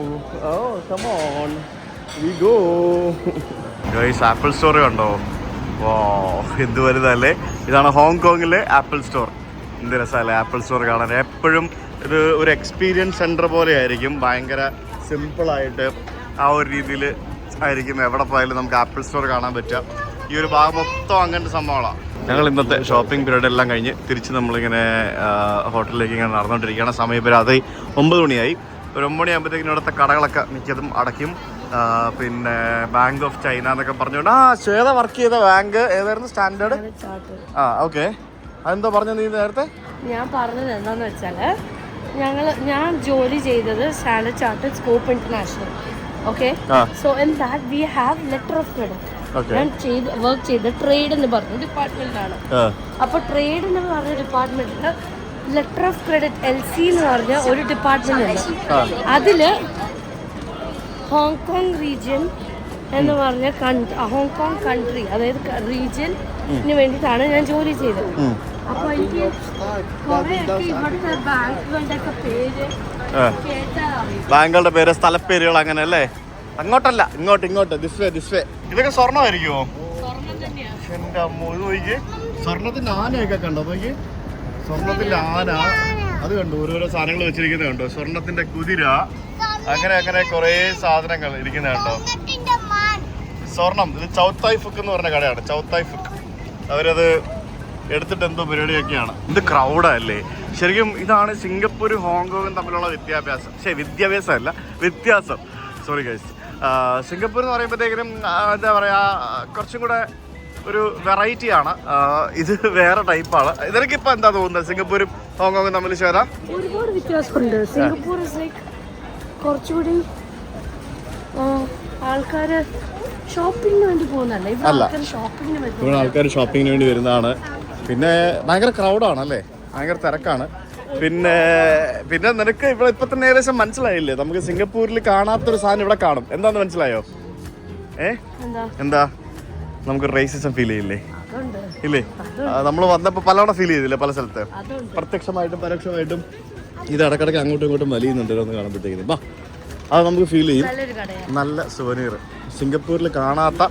Come on, we go. Guys, Apple Store കണ്ടോ? ഓ, എന്ത് വലുതല്ലേ. ഇതാണ് ഹോങ്കോങ്ങിലെ ആപ്പിൾ സ്റ്റോർ. എന്ത് രസമല്ലേ ആപ്പിൾ സ്റ്റോർ കാണാൻ. എപ്പോഴും ഇത് ഒരു എക്സ്പീരിയൻസ് സെൻറ്റർ പോലെ ആയിരിക്കും. ഭയങ്കര സിമ്പിളായിട്ട് ആ ഒരു രീതിയിൽ ആയിരിക്കും. എവിടെ പോയാലും നമുക്ക് ആപ്പിൾ സ്റ്റോർ കാണാൻ പറ്റുക. ഈ ഒരു ഭാഗം മൊത്തം അങ്ങനത്തെ സംഭവങ്ങളാണ്. ഞങ്ങൾ ഇന്നത്തെ ഷോപ്പിംഗ് പീരീഡ് എല്ലാം കഴിഞ്ഞ് തിരിച്ച് നമ്മളിങ്ങനെ ഹോട്ടലിലേക്ക് ഇങ്ങനെ നടന്നുകൊണ്ടിരിക്കുകയാണ്. സമയം ഇപ്പോൾ രാത്രി 9 മണിയായി. ഒരു 9 മണിയാകുമ്പോഴത്തേക്കിനും ഇവിടുത്തെ കടകളൊക്കെ മിക്കതും അടയ്ക്കും. പിന്നെ ബാങ്ക് ഓഫ് ചൈന എന്നൊക്കെ പറഞ്ഞുകൊണ്ട് ശ്വേത വർക്ക് ചെയ്ത ബാങ്ക് ഏതായിരുന്നു? സ്റ്റാൻഡേർഡ്. ഓക്കെ. അതെന്തോ പറഞ്ഞു നീ നേരത്തെ? ഞാൻ പറഞ്ഞത് എന്താന്ന് വെച്ചാല്, ഞാൻ ജോലി ചെയ്തത് standard chartered scope international. Okay, so in that we have letter of credit. ഞാൻ വർക്ക് ചെയ്ത ട്രേഡ് എന്ന് പറഞ്ഞ ഡിപ്പാർട്ട്മെന്റിലാണ്. അപ്പൊ ട്രേഡ് എന്ന് പറഞ്ഞ ഡിപ്പാർട്ട്മെന്റില് ലെറ്റർ ഓഫ് ക്രെഡിറ്റ് LC എന്ന് പറഞ്ഞ ഒരു ഡിപ്പാർട്ട്മെന്റ് ഉണ്ട്. അതില് ഹോങ്കോങ് റീജിയൻ എന്ന് പറഞ്ഞ ഹോങ്കോങ് കൺട്രി, അതായത് റീജിയന് വേണ്ടിയിട്ടാണ് ഞാൻ ജോലി ചെയ്തത്. അപ്പൊ എനിക്ക് ഇവിടുത്തെ ബാങ്കുകളുടെ പേര് ബാങ്കുകളുടെ പേര്, സ്ഥലപ്പേരുകൾ അങ്ങനെ അല്ലേ? അങ്ങോട്ടല്ല, ഇങ്ങോട്ട് ദിസ് വേ. ഇതൊക്കെ സ്വർണ്ണമായിരിക്കുമോ? എന്റെ അമ്മ, ഇത് നോക്കി. സ്വർണ്ണത്തിന്റെ ആനയൊക്കെ കണ്ടോ? നോക്കി, സ്വർണ്ണത്തിന്റെ ആന. അത് കണ്ടു, ഓരോരോ സാധനങ്ങൾ വെച്ചിരിക്കുന്നത് കണ്ടോ? സ്വർണ്ണത്തിന്റെ കുതിര, അങ്ങനെ കുറെ സാധനങ്ങൾ ഇരിക്കുന്നത് കണ്ടോ? സ്വർണം. ഇത് ചൗത്തായ് ഫുക്ക് എന്ന് പറഞ്ഞ കടയാണ്. ചൗത്തായ് ഫുക്ക്. അവരത് എടുത്തിട്ട് എന്തോ പരിപാടിയൊക്കെയാണ്. ഇത് ക്രൗഡല്ലേ ശരിക്കും. ഇതാണ് സിംഗപ്പൂരും ഹോങ്കോങ്ങും തമ്മിലുള്ള വ്യത്യാസം. Sorry guys. സിംഗപ്പൂർ എന്ന് പറയുമ്പോഴത്തേക്കിനും എന്താ പറയുക, കുറച്ചും കൂടെ ഒരു വെറൈറ്റി ആണ്. ഇത് വേറെ ടൈപ്പാണ്. ഇതിനൊക്കിപ്പോൾ എന്താ തോന്നുന്നത് സിംഗപ്പൂരും ഹോങ്കോങ്ങും തമ്മിൽ? ചേരാ ഒരുപാട് വ്യത്യാസമുണ്ട്. സിംഗപ്പൂർ കുറച്ചുകൂടി ആൾക്കാര് ഷോപ്പിങ്ങിന് വേണ്ടി പോകുന്നതല്ല, ഇവിടെ ആൾക്കാർ ഷോപ്പിങ്ങിന് വേണ്ടി വരുന്നതാണ്. പിന്നെ ഭയങ്കര ക്രൗഡാണ് അല്ലേ, ഭയങ്കര തിരക്കാണ്. പിന്നെ നിനക്ക് ഇവിടെ ഇപ്പൊ തന്നെ ഏകദേശം മനസ്സിലായില്ലേ, നമുക്ക് സിംഗപ്പൂരിൽ കാണാത്തൊരു സാധനം ഇവിടെ കാണും. എന്താന്ന് മനസ്സിലായോ? എന്താ? നമുക്ക് റേസിസം ഫീൽ ചെയ്യില്ലേ? ഇല്ലേ? നമ്മൾ വന്നപ്പോൾ പലവണ ഫീൽ ചെയ്തില്ലേ പല സ്ഥലത്ത്, പ്രത്യക്ഷമായിട്ടും പരോക്ഷമായിട്ടും. ഇത് ഇടക്കിടക്ക് അങ്ങോട്ടും ഇങ്ങോട്ടും വലിയുന്നുണ്ട് ഒന്ന് കാണുമ്പോഴത്തേക്കിനും. അത് നമുക്ക് ഫീൽ ചെയ്യും. നല്ല സുവനീർ, സിംഗപ്പൂരിൽ കാണാത്ത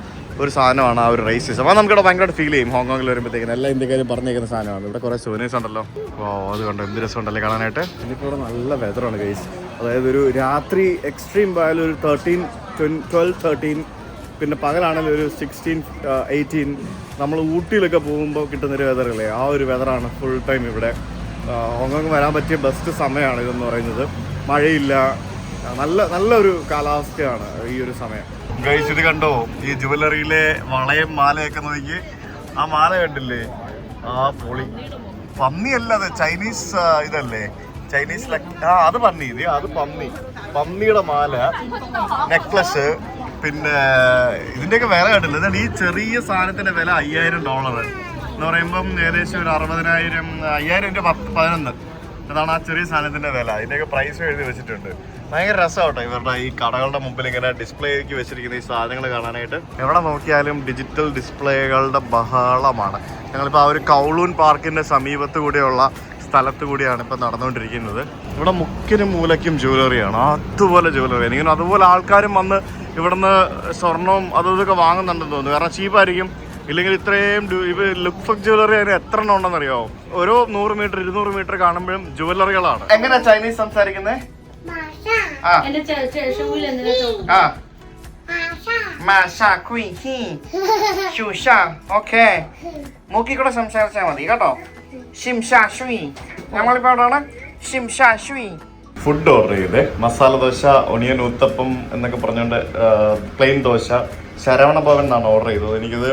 ഒരു സാധനമാണ് ആ ഒരു റേസിസം. അത് നമുക്കിവിടെ ഭയങ്കരമായിട്ട് ഫീൽ ചെയ്യും. ഹോങ്കോങ്ങിൽ വരുമ്പോഴത്തേക്കിനും എല്ലാ ഇന്ത്യക്കാരും പറഞ്ഞേക്കുന്ന സാധനമാണ്. ഇവിടെ കുറേ സുവനീർസ് ഉണ്ടല്ലോ. അത് കണ്ടോ, എന്ത് രസമുണ്ടല്ലേ കാണാനായിട്ട്. ഇനിയിപ്പോൾ ഇവിടെ നല്ല വെതറാണ് ഗൈസ്. അതായത് ഒരു രാത്രി എക്സ്ട്രീം പോയാലും ഒരു 13 പിന്നെ പകലാണെങ്കിൽ ഒരു 16, 18. നമ്മൾ ഊട്ടിയിലൊക്കെ പോകുമ്പോൾ കിട്ടുന്നൊരു വെതറല്ലേ, ആ ഒരു വെതറാണ് ഫുൾ ടൈം ഇവിടെ. ഹോങ്കോങ് വരാൻ പറ്റിയ ബെസ്റ്റ് സമയമാണ് ഇതെന്ന് പറയുന്നത്. മഴയില്ല, നല്ലൊരു കാലാവസ്ഥയാണ് ഈ ഒരു സമയം. ഗൈസ്, ഇത് കണ്ടോ, ഈ ജുവലറിയിലെ വളയും മാലയൊക്കെ നോക്കി. ആ മാല കണ്ടില്ലേ? ആ പൊളി. പന്നിയല്ല, അത് ചൈനീസ് ഇതല്ലേ, ചൈനീസ്. അത് പന്നി. അത് പന്നിയുടെ മാല, നെക്ലസ്. പിന്നെ ഇതിൻ്റെയൊക്കെ വില കണ്ടില്ല. ഇതാണ് ഈ ചെറിയ സാധനത്തിൻ്റെ വില $5000 എന്ന് പറയുമ്പം ഏകദേശം ഒരു 60,000, 5000 × 11. അതാണ് ആ ചെറിയ സാധനത്തിൻ്റെ വില. ഇതിൻ്റെയൊക്കെ പ്രൈസ് എഴുതി വെച്ചിട്ടുണ്ട്. ഭയങ്കര രസമാട്ടോ ഇവരുടെ ഈ കടകളുടെ മുമ്പിൽ ഇങ്ങനെ ഡിസ്പ്ലേക്ക് വെച്ചിരിക്കുന്ന ഈ സാധനങ്ങൾ കാണാനായിട്ട്. എവിടെ നോക്കിയാലും ഡിജിറ്റൽ ഡിസ്പ്ലേകളുടെ ബഹളമാണ്. ഞങ്ങളിപ്പോൾ ആ ഒരു കൗളൂൺ പാർക്കിൻ്റെ സമീപത്ത് കൂടെയുള്ള സ്ഥലത്ത് കൂടിയാണ് ഇപ്പം നടന്നുകൊണ്ടിരിക്കുന്നത്. ഇവിടെ മുക്കിനും മൂലയ്ക്കും ജ്വല്ലറിയാണ്, അതുപോലെ ജ്വല്ലറി. ഇങ്ങനെ അതുപോലെ ആൾക്കാരും വന്ന് ഇവിടുന്ന് സ്വർണവും ഇതൊക്കെ വാങ്ങുന്നുണ്ടെന്ന് തോന്നുന്നു. കാരണം ചീപ്പായിരിക്കും. ഇല്ലെങ്കിൽ ഇത്രയും ലുക്ഫക് ജ്വല്ലറി അതിന് എത്ര എണ്ണം ഉണ്ടെന്നറിയാമോ? ഓരോ 100 മീറ്റർ 200 മീറ്റർ കാണുമ്പോഴും ജ്വല്ലറികളാണ്. എങ്ങനെയാ ചൈനീസ് സംസാരിക്കുന്നത്? എന്റെ ഷൂവിൽ എന്തിനാ ചോദിക്കും? മൂക്കി കൂടെ സംസാരിച്ചാൽ മതി കേട്ടോ. ഞങ്ങളിപ്പോ എവിടെയാണ്? ഫുഡ് ഓർഡർ ചെയ്തേ. മസാല ദോശ, ഒണിയൻ ഊത്തപ്പം എന്നൊക്കെ പറഞ്ഞുകൊണ്ട് പ്ലെയിൻ ദോശ. ശരവണ ഭവൻ എന്നാണ് ഓർഡർ ചെയ്തത്. എനിക്കത്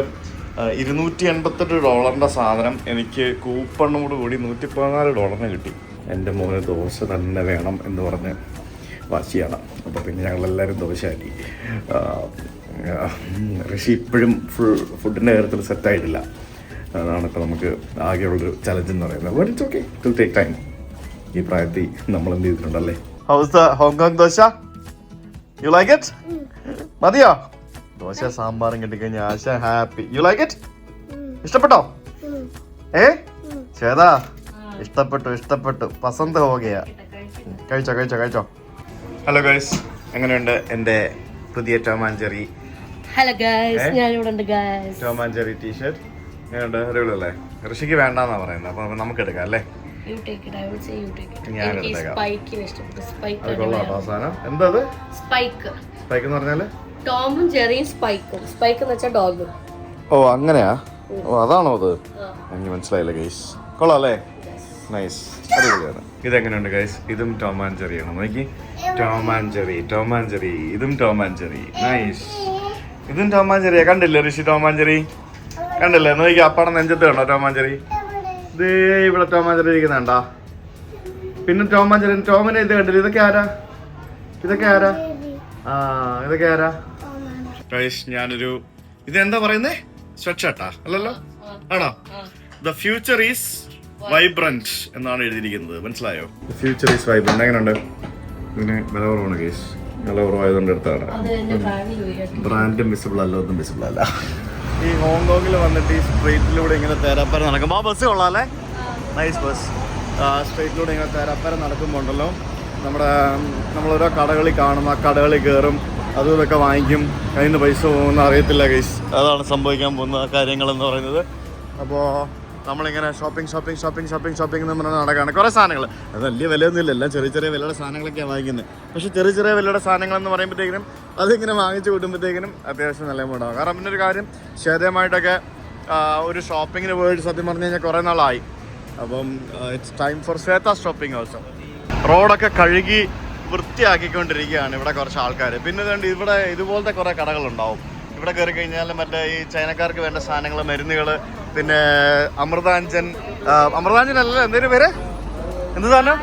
$288 സാധനം എനിക്ക് കൂപ്പണോട് കൂടി $114 കിട്ടി. എൻ്റെ മോന് ദോശ തന്നെ വേണം എന്ന് പറഞ്ഞ് വാശിയാണ്. അപ്പോൾ പിന്നെ ഞങ്ങളെല്ലാവരും ദോശയാക്കി. ഋഷി ഇപ്പോഴും ഫുഡിൻ്റെ കാര്യത്തിൽ സെറ്റായിട്ടില്ല. അതാണ് ഇപ്പോൾ നമുക്ക് ആകെയുള്ളൊരു ചലഞ്ച് എന്ന് പറയുന്നത്. But it's okay, it will take time. ഈ പ്രായത്തിൽ നമ്മൾ എന്ത് ചെയ്തിട്ടുണ്ടല്ലേ. How's the Hong Kong dosa? You like it? മതിയോ? ദോശ സാമ്പാറും കിട്ടിക്കഴിഞ്ഞാൽ Asha happy. You like it? ഇഷ്ടപ്പെട്ടോ? ചേതാ ഇഷ്ടപ്പെട്ടു. പസന്ത് ഹോഗയാ. കഴിച്ചോ. ഹലോ ഗൈസ്, എങ്ങനെയുണ്ട് എൻ്റെ പുതിയ Tom and Jerry? Hello guys, ഞാനിവിടെ ഉണ്ട് guys. Tom and Jerry tshirt എങ്ങനെയുണ്ട്? അടിപൊളിയല്ലേ? ഋഷിക്ക് വേണ്ടാന്നാ പറയുന്നത്. അപ്പൊ നമുക്ക് എടുക്കാം അല്ലേ? You take it, I would say you take it. ഞാൻ എനിക്ക് എടുത്തേക്കാം. സ്പൈക്കിന് ഇഷ്ടപ്പെട്ടു. സ്പൈക്ക് അത് കൊള്ളാട്ടോ സാധനം. എന്താ അത്? സ്പൈക്ക്. സ്പൈക്ക് എന്ന് പറഞ്ഞാല് ടോമും ജെറിയും സ്പൈക്കും. സ്പൈക്ക് എന്ന് വെച്ചാൽ ഡോഗ്. ഓ അങ്ങനെയാ? ഓ അതാണോ അത്? എനിക്ക് മനസ്സിലായില്ല ഗൈസ്. കൊള്ളാം അല്ലേ? നൈസ്, അടിപൊളിയാണ്. ഇതെങ്ങനെയുണ്ട് ഗൈസ്? ഇതും ടോം ആൻഡ് ജെറിയാണ്. നോക്കി, ടോം ആൻഡ് ജെറി. ഇതും ടോം ആൻഡ് ജെറി. നൈസ്. ഇതും ടോം ആൻഡ് ജെറിയാ. കണ്ടില്ലേ ഋഷി ടോം ആൻഡ് ജെറി? കണ്ടില്ലേ? നോക്കി, അപ്പാടെ നെഞ്ചത്ത് കണ്ടോ ടോം ആൻഡ് ജെറി? ഇത് ഇവിടെ ടോം ആൻഡ് ജെറി ഇരിക്കുന്നുണ്ടാ? പിന്നെ ടോം ആൻഡ് ജെറി, ടോമിനെ ഇത് കണ്ടില്ല? ഇതൊക്കെ ആരാ? ഇതൊക്കെ ആരാ? ഗൈസ്, ഞാനൊരു ഇതെന്താ പറയുന്നേ? സ്വെറ്റ് ഷർട്ടാ അല്ലല്ലോ? ആണോ? ദ ഫ്യൂച്ചർ ഈസ് വൈബ്രന്റ് എന്നാണ് എഴുതിയിരിക്കുന്നത്. മനസ്സിലായോ? Future is vibrant. എങ്ങനെയുണ്ട്? ഇതിന് വില കുറവാണ് ഗൈസ്. വില കുറവായതുകൊണ്ട് എടുത്താണ്. ബ്രാൻഡും വിസിബിൾ അല്ല, ഒന്നും വിസിബിൾ അല്ല. ഈ ഹോങ്കോങ്ങിൽ വന്നിട്ട് ഈ സ്ട്രീറ്റിലൂടെ ഇങ്ങനെ തേരാപ്പാര നടക്കുമ്പോൾ ആ ബസ് കൊള്ളാല്ലേ? Nice bus. സ്ട്രീറ്റിലൂടെ ഇങ്ങനെ തേരാപ്പാര നടക്കുമ്പോൾ ഉണ്ടല്ലോ, നമ്മളോരോ കടകളിൽ കാണും. ആ കടകളിൽ കയറും, അതും ഇതൊക്കെ വാങ്ങിക്കും. കയ്യിൽ നിന്ന് പൈസ പോകുന്ന അറിയത്തില്ല ഗൈസ്. അതാണ് സംഭവിക്കാൻ പോകുന്ന കാര്യങ്ങളെന്ന് പറയുന്നത്. അപ്പോൾ നമ്മളിങ്ങനെ ഷോപ്പിംഗ് എന്ന് പറഞ്ഞാൽ നടക്കുകയാണ്. കുറേ സാധനങ്ങൾ, അത് വലിയ വിലയൊന്നുമില്ല, എല്ലാം ചെറിയ വിലയുടെ സാധനങ്ങളൊക്കെയാണ് വാങ്ങിക്കുന്നത്. പക്ഷേ ചെറിയ വിലയുടെ സാധനങ്ങളെന്ന് പറയുമ്പോഴത്തേക്കിനും അതിങ്ങനെ വാങ്ങിച്ച് കൂട്ടുമ്പോഴത്തേക്കിനും അത്യാവശ്യം നല്ല എമൗണ്ടാകും. കാരണം പിന്നെ ഒരു കാര്യം, ശേതമായിട്ടൊക്കെ ഒരു ഷോപ്പിങ്ങിന് പോയിട്ട് സത്യം പറഞ്ഞു കഴിഞ്ഞാൽ കുറേ നാളായി. അപ്പം it's time for Shweta shopping also. റോഡൊക്കെ കഴുകി വൃത്തിയാക്കിക്കൊണ്ടിരിക്കുകയാണ് ഇവിടെ കുറച്ച് ആൾക്കാർ. പിന്നെ ഇവിടെ ഇതുപോലത്തെ കുറേ കടകളുണ്ടാവും. ഇവിടെ കയറി കഴിഞ്ഞാൽ മറ്റേ ഈ ചൈനക്കാർക്ക് വേണ്ട സാധനങ്ങൾ, മരുന്നുകൾ, പിന്നെ അമൃതാഞ്ജൻ അല്ല, എന്തേലും പേര് എന്ത് സാധനം?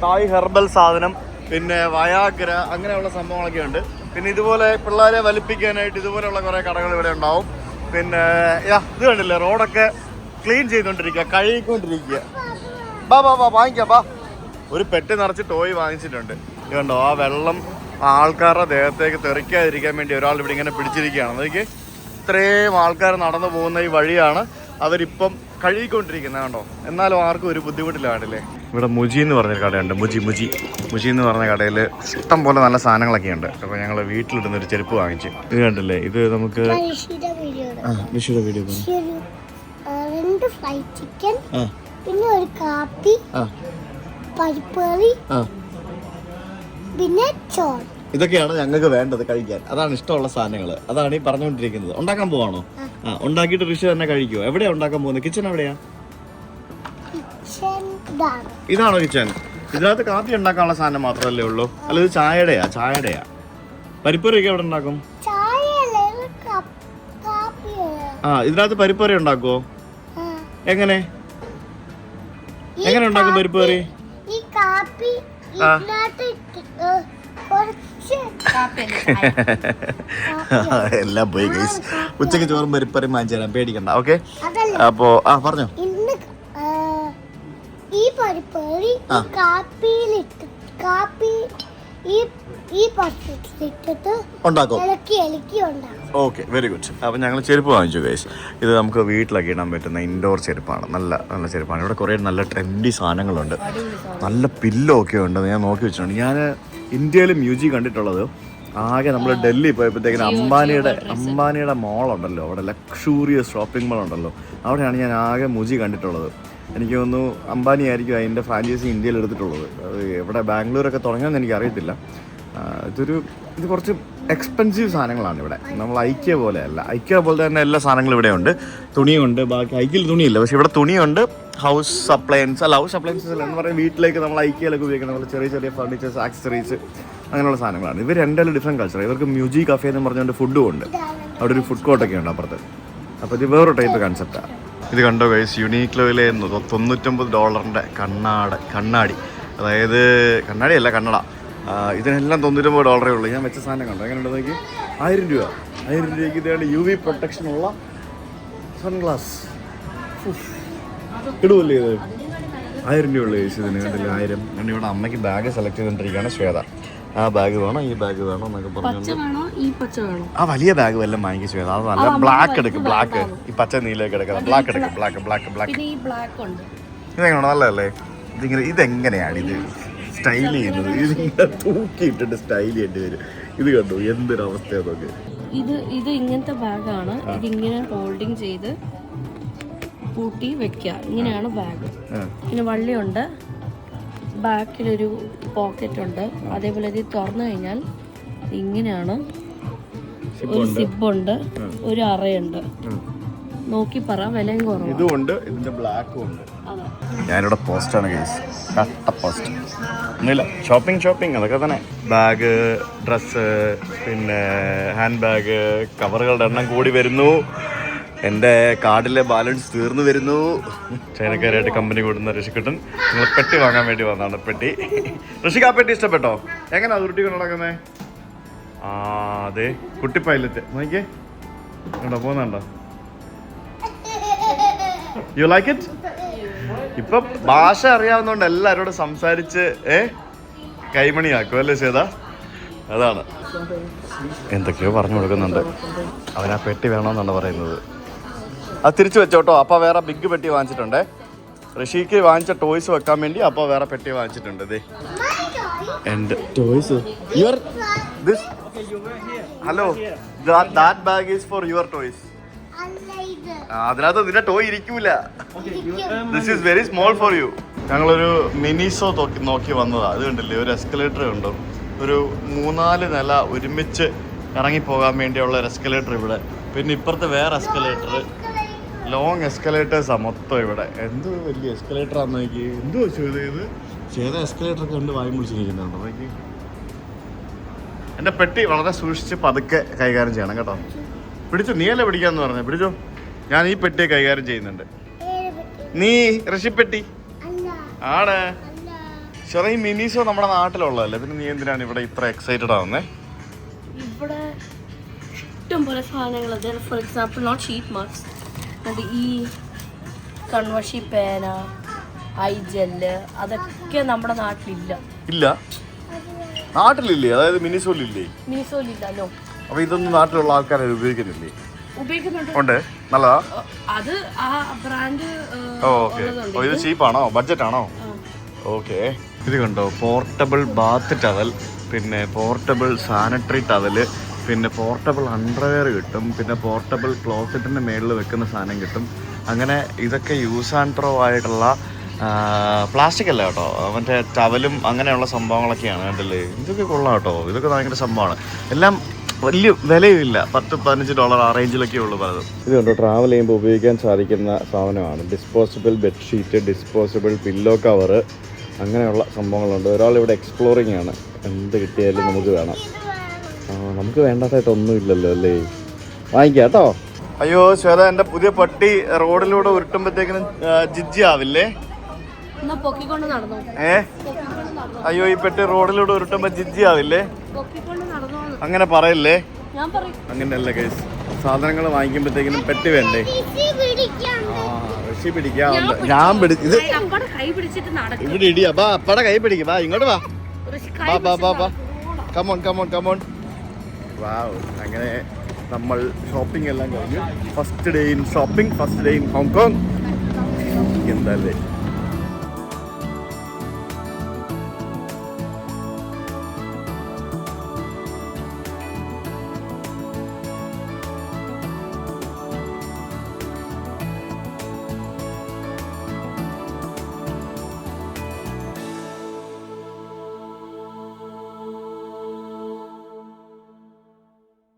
തായ് ഹെർബൽ സാധനം, പിന്നെ വയാഗ്ര, അങ്ങനെയുള്ള സംഭവങ്ങളൊക്കെ ഉണ്ട്. പിന്നെ ഇതുപോലെ പിള്ളേരെ വലിപ്പിക്കാനായിട്ട് ഇതുപോലെയുള്ള കുറേ കടകൾ ഇവിടെ ഉണ്ടാവും. പിന്നെ ഇത് കണ്ടില്ലേ, റോഡൊക്കെ ക്ലീൻ ചെയ്തുകൊണ്ടിരിക്കുക, കഴുകിക്കൊണ്ടിരിക്കുക. വാങ്ങിക്കാം. ഒരു പെട്ടി നിറച്ച് ടോയ് വാങ്ങിച്ചിട്ടുണ്ട്. ഇത് കണ്ടോ, ആ വെള്ളം ആൾക്കാരുടെ ദേഹത്തേക്ക് തെറിക്കാതിരിക്കാൻ വേണ്ടി ഒരാൾ ഇവിടെ ഇങ്ങനെ പിടിച്ചിരിക്കുകയാണ്. അതൊക്കെ ഇത്രയും ആൾക്കാർ നടന്നു പോകുന്ന ഈ വഴിയാണ് അവരിപ്പം കഴുകിക്കൊണ്ടിരിക്കുന്നത്. കണ്ടോ, എന്നാലും ആർക്കും ഒരു ബുദ്ധിമുട്ടില്ല. കണ്ടില്ലേ, ഇവിടെ മുജി എന്ന് പറഞ്ഞൊരു കടയുണ്ട്. മുജി എന്ന് പറഞ്ഞ കടയിൽ ഇഷ്ടം പോലെ നല്ല സാധനങ്ങളൊക്കെ ഉണ്ട്. അപ്പോൾ ഞങ്ങൾ വീട്ടിലിടുന്ന ഒരു ചെരുപ്പ് വാങ്ങിച്ചു. ഇത് കണ്ടില്ലേ, ഇത് നമുക്ക് വിഷുയുടെ വീഡിയോ 2 ഫ്രൈഡ് ചിക്കൻ, പിന്നെ ഒരു കാപ്പി, പരിപ്പറി, പിന്നെ ചോറ്. ഇതൊക്കെയാണ് ഞങ്ങൾക്ക് വേണ്ടത് കഴിക്കാൻ. അതാണ് ഇഷ്ടമുള്ള സാധനങ്ങൾ. അതാണ് ഈ പറഞ്ഞുകൊണ്ടിരിക്കുന്നത്. ഉണ്ടാക്കാൻ പോവാണോ? ഉണ്ടാക്കിയിട്ട് ഋഷി തന്നെ കഴിക്കുമോ? എവിടെയാ ഉണ്ടാക്കാൻ പോകുന്നത്? കിച്ചൺ എവിടെയാ? ഇതാണോ കിച്ചൺ? ഇതിനകത്ത് കാപ്പി ഉണ്ടാക്കാനുള്ള സാധനം മാത്രമല്ലേ ഉള്ളൂ? അല്ല, ഇത് ചായയുടെയാ. പരിപ്പറിയൊക്കെ എവിടെ ഉണ്ടാക്കും? ഇതിനകത്ത് പരിപ്പറി ഉണ്ടാക്കുവോ? എങ്ങനെ ഉണ്ടാക്കും പരിപ്പറി? എല്ലാം പോയി ഗൈസ്. ഉച്ചക്ക് ചോറും പരിപ്പറി വാങ്ങിച്ചു തരാം, പേടിക്കണ്ട. ഓക്കെ, അപ്പോ പറഞ്ഞോ. ഈ പരിപ്പറി ഉണ്ടാക്കും. Okay, very good. അപ്പം ഞങ്ങൾ ചെരുപ്പ് വാങ്ങിച്ചു ഗൈസ്. ഇത് നമുക്ക് വീട്ടിലൊക്കെ ഇടാൻ പറ്റുന്ന ഇൻഡോർ ചെരുപ്പാണ്. നല്ല ചെരുപ്പാണ്. ഇവിടെ കുറേ നല്ല ട്രെൻഡി സാധനങ്ങളുണ്ട്. നല്ല പില്ലോ ഒക്കെ ഉണ്ട്. ഞാൻ നോക്കി വെച്ചിട്ടുണ്ട്. ഞാൻ ഇന്ത്യയിൽ മ്യൂസിയം കണ്ടിട്ടുള്ളത് ആകെ നമ്മൾ ഡൽഹി പോയപ്പോഴത്തേക്കിന് അംബാനിയുടെ മോളുണ്ടല്ലോ, അവിടെ ലക്ഷൂറിയസ് ഷോപ്പിംഗ് മോൾ ഉണ്ടല്ലോ, അവിടെയാണ് ഞാൻ ആകെ മുജി കണ്ടിട്ടുള്ളത്. എനിക്ക് തോന്നുന്നു അംബാനി ആയിരിക്കും അതിൻ്റെ ഫ്രാഞ്ചൈസി ഇന്ത്യയിൽ എടുത്തിട്ടുള്ളത്. അത് എവിടെ ബാംഗ്ലൂരൊക്കെ തുടങ്ങിയെന്ന് എനിക്കറിയത്തില്ല. ഇത് കുറച്ച് എക്സ്പെൻസീവ് സാധനങ്ങളാണ് ഇവിടെ. നമ്മൾ ഐക്യ പോലെയല്ല. ഐക്യ പോലെ തന്നെ എല്ലാ സാധനങ്ങളും ഇവിടെ ഉണ്ട്. തുണിയുണ്ട്, ബാക്കി ഐക്യയിൽ തുണിയില്ല, പക്ഷേ ഇവിടെ തുണിയുണ്ട്. ഹൗസ് അപ്ലയൻസസ് അല്ല എന്ന് പറയുന്നത് വീട്ടിലേക്ക് നമ്മൾ ഐക്യയിലൊക്കെ ഉപയോഗിക്കുന്ന പോലെ ചെറിയ ചെറിയ ഫർണിച്ചേഴ്സ്, ആക്സസറീസ്, അങ്ങനെയുള്ള സാധനങ്ങളാണ്. ഇവർ രണ്ടാലും ഡിഫറെൻറ്റ് കൾച്ചർ. ഇവർക്ക് മ്യൂസിക് കഫേ എന്ന് പറഞ്ഞുകൊണ്ട് ഫുഡും ഉണ്ട്. അവിടെ ഒരു ഫുഡ് കോർട്ടൊക്കെ ഉണ്ട് അപ്പുറത്ത്. അപ്പോൾ ഇത് വേറൊരു ടൈപ്പ് കൺസെപ്റ്റാണ്. ഇത് കണ്ടോ ഗൈസ്, യുണീക്ലോയിലെ $99 കണ്ണാടി. അതായത് കണ്ണാടിയല്ല, കണ്ണട. ഇതിനെല്ലാം $99 ഉള്ളൂ. ഞാൻ വെച്ച സാധനം കണ്ടോ എങ്ങനെയുണ്ട് നോക്കി. 1000 രൂപ. 1000 രൂപയ്ക്ക് ഇതാണ് UV പ്രൊട്ടക്ഷനുള്ള സൺഗ്ലാസ്. ഇടുമല്ലേ ഇത്? 1000 രൂപ ഉള്ളു ഗൈസ് ഇതിന്. കണ്ടില്ല 1000. ഞാൻ ഇവിടെ അമ്മയ്ക്ക് ബാഗ് സെലക്ട് ചെയ്തുകൊണ്ടിരിക്കുകയാണ് ശ്വേത. ആ ബാഗ് വേണോ, ഈ ബാഗ് വേണോ എന്നൊക്കെ പറഞ്ഞു. ആ വലിയ ബാഗ് വല്ലതും വാങ്ങിക്കും ശ്വേത. അത് നല്ല ബ്ലാക്ക് എടുക്കും. ബ്ലാക്ക്, ഈ പച്ച നീലൊക്കെ എടുക്കാം. ബ്ലാക്ക് എടുക്കും. ബ്ലാക്ക്. ഇതെങ്ങനെയാണോ? നല്ലതല്ലേ? ഇതെങ്ങനെയാണ് ഇത് സ്റ്റൈൽ ചെയ്യുന്നത്? ഇതിങ്ങനെ തൂക്കിയിട്ടിട്ട് സ്റ്റൈൽ ചെയ്യേണ്ടി വരും. ഇത് കണ്ടോ എന്തൊരവസ്ഥയാണൊക്കെ. ഇത് ഇങ്ങനത്തെ ബാഗാണ്. ഇതിങ്ങനെ ഹോൾഡിങ് ചെയ്ത് പൂട്ടി വെക്കുക. ഇങ്ങനെയാണ് ബാഗ്. പിന്നെ വള്ളിയുണ്ട്, ബാക്കിലൊരു പോക്കറ്റ് ഉണ്ട്. അതേപോലെ ഇത് തുറന്നു കഴിഞ്ഞാൽ ഇങ്ങനെയാണ്. ഒരു സിബുണ്ട്, ഒരു അറയുണ്ട്. നോക്കി പറ, വിലയും കുറവ്. ഇതുണ്ട്, ഇതിന്റെ ബ്ലാക്കും ഉണ്ട്. ഞാനിവിടെ പോസ്റ്റാണ് കേസ്, കട്ട പോസ്റ്റ്. ഒന്നുമില്ല, ഷോപ്പിംഗ് അതൊക്കെ തന്നെ. ബാഗ്, ഡ്രസ്സ്, പിന്നെ ഹാൻഡ് ബാഗ്, കവറുകളുടെ എണ്ണം കൂടി വരുന്നു. എൻ്റെ കാർഡിലെ ബാലൻസ് തീർന്നു വരുന്നു. ചൈനക്കാരായിട്ട് കമ്പനി കൂടുന്ന ഋഷിക്കുട്ടൻ നിങ്ങൾ പെട്ടി വാങ്ങാൻ വേണ്ടി വന്നതാണ്. പെട്ടി ഋഷിക്ക് ആ പെട്ടി ഇഷ്ടപ്പെട്ടോ? എങ്ങനെയാ ഉരുട്ടി കൊണ്ട് നടക്കുന്നത്? അതെ, കുട്ടി പൈലറ്റ് നോക്കിയേ, കണ്ടോ പോകുന്നുണ്ടോ? U like it? ഇപ്പൊ ഭാഷ അറിയാവുന്നതുകൊണ്ട് എല്ലാവരോടും സംസാരിച്ച് കൈമണിയാക്കും അല്ലേ ശ്വേത? അതാണ്, എന്തൊക്കെയോ പറഞ്ഞു കൊടുക്കുന്നുണ്ട്. അവനാ പെട്ടി വേണമെന്നാണ് പറയുന്നത്. അത് തിരിച്ചു വെച്ചോട്ടോ. അപ്പ വേറെ ബിഗ് പെട്ടി വാങ്ങിച്ചിട്ടുണ്ടേ. ഋഷിക്ക് വാങ്ങിച്ച ടോയ്സ് വെക്കാൻ വേണ്ടി അപ്പ വേറെ പെട്ടി വാങ്ങിച്ചിട്ടുണ്ട്. ദേ എൻ്റെ toys. Your this hello, that bag is for your toys. അതിനകത്ത് നിന്റെ ടോയ് ഇരിക്കൂല. This is very small for you. ഞങ്ങളൊരു മിനിസോ നോക്കി വന്നതാ. അത് കണ്ടില്ലേ, ഒരു എസ്കലേറ്റർ ഉണ്ടോ? ഒരു 3-4 നില ഒരുമിച്ച് ഇറങ്ങിപ്പോകാൻ വേണ്ടിയുള്ള ഒരു എസ്കലേറ്റർ ഇവിടെ. പിന്നെ ഇപ്പുറത്ത് വേറെ എസ്കലേറ്റർ, ലോങ് എസ്കലേറ്റേഴ്സാണ് മൊത്തം ഇവിടെ. എന്തോ വലിയ എസ്കലേറ്ററാന്ന് നോക്കി. എന്തോ ചെയ്ത് ചെയ്ത എസ്കലേറ്ററൊക്കെ ഉണ്ട് വായും പിടിച്ചിരിക്കുന്നുണ്ടോ നോക്കി. എൻ്റെ പെട്ടി വളരെ സൂക്ഷിച്ച് പതുക്കെ കൈകാര്യം ചെയ്യണം കേട്ടോ. പിടിച്ചോ, നീയല്ലേ പിടിക്കാന്ന് പറഞ്ഞേ. പിടിച്ചോ, ഞാൻ ഈ പെട്ടിയെ കൈകാര്യം ചെയ്യുന്നുണ്ട്. നീ ഋഷിപ്പെട്ടി ആണ്. ചെറിയ ഈ മിനിസോ നമ്മുടെ നാട്ടിലുള്ളതല്ലേ, പിന്നെ നീ എന്തിനാണ് ഇവിടെ ഇത്ര എക്സൈറ്റഡ് ആവുന്നേ? ഇവിടെ ഇഷ്ടം പോലെ സാധനങ്ങൾ. For example note sheet mask, ഈ കൺവശി പേന, ഐ ജെല്ല്, അതൊക്കെ നമ്മുടെ നാട്ടിലില്ല. ഇല്ല, നാട്ടിലില്ലേ? അതായത് മിനിസോലില്ലേ? മിനിസോലില്ലല്ലോ. അപ്പൊ ഇതൊന്നും നാട്ടിലുള്ള ആൾക്കാരെ ഉപയോഗിക്കുന്നില്ലേ? ഉപയോഗിക്കുന്നുണ്ട്. നല്ലതാ അത് ആ ബ്രാൻഡ്. ഓക്കെ, ഇത് ചീപ്പാണോ? ബഡ്ജറ്റ് ആണോ? ഓക്കെ. ഇത് കണ്ടോ, പോർട്ടബിൾ ബാത്ത് ടവൽ, പിന്നെ പോർട്ടബിൾ സാനിറ്ററി ടവല്, പിന്നെ പോർട്ടബിൾ അണ്ടർവെയർ കിട്ടും, പിന്നെ പോർട്ടബിൾ ക്ലോസറ്റിൻ്റെ മേളിൽ വെക്കുന്ന സാധനം കിട്ടും. അങ്ങനെ ഇതൊക്കെ യൂസ് ആൻഡ് ത്രോ ആയിട്ടുള്ള പ്ലാസ്റ്റിക് അല്ല കേട്ടോ, മറ്റേ ടവലും അങ്ങനെയുള്ള സംഭവങ്ങളൊക്കെയാണ്. കണ്ടില്ലേ, ഇതൊക്കെ കൊള്ളാം കേട്ടോ. ഇതൊക്കെ ഭയങ്കര സംഭവമാണ്. എല്ലാം വലിയ വിലയുമില്ല, $10-15 ആ റേഞ്ചിലൊക്കെ ഉള്ളൂ പലതും. ഇത് കണ്ടോ, ട്രാവൽ ചെയ്യുമ്പോൾ ഉപയോഗിക്കാൻ സാധിക്കുന്ന സാധനമാണ്. Disposable bedsheet, disposable pillow cover, അങ്ങനെയുള്ള സംഭവങ്ങളുണ്ട്. ഒരാളിവിടെ എക്സ്പ്ലോറിങ് ആണ്. എന്ത് കിട്ടിയാലും നമുക്ക് വേണം. നമുക്ക് വേണ്ടാത്തായിട്ടൊന്നും ഇല്ലല്ലോ അല്ലേ? വാങ്ങിക്കാം കേട്ടോ. അയ്യോ ശ്വേത, എൻ്റെ പുതിയ പട്ടി റോഡിലൂടെ ഉരുട്ടുമ്പോഴത്തേക്കിനും ജിജ്ജി ആവില്ലേ? അയ്യോ, ഈ പെട്ടി റോഡിലൂടെ ഉരുട്ടുമ്പോ ജിജ്ജി ആവില്ലേ? അങ്ങനെ പറയല്ലേ. അങ്ങനെയല്ല കേസ്, സാധനങ്ങൾ വാങ്ങിക്കുമ്പോഴത്തേക്കിനും പെട്ടി വേണ്ടേ? ഋഷി പിടിക്കാറുണ്ട്. ഞാൻ ഇത് ഇവിടെ ഇടിയാ. ബാ, അപ്പടെ കൈ പിടിക്കും. ബാ, ഇങ്ങോട്ട് വാ. ബാ, കമോൺ. വാവ്, അങ്ങനെ നമ്മൾ ഷോപ്പിംഗ് എല്ലാം കഴിഞ്ഞു. First day in shopping, first day in Hong Kong. എന്തല്ലേ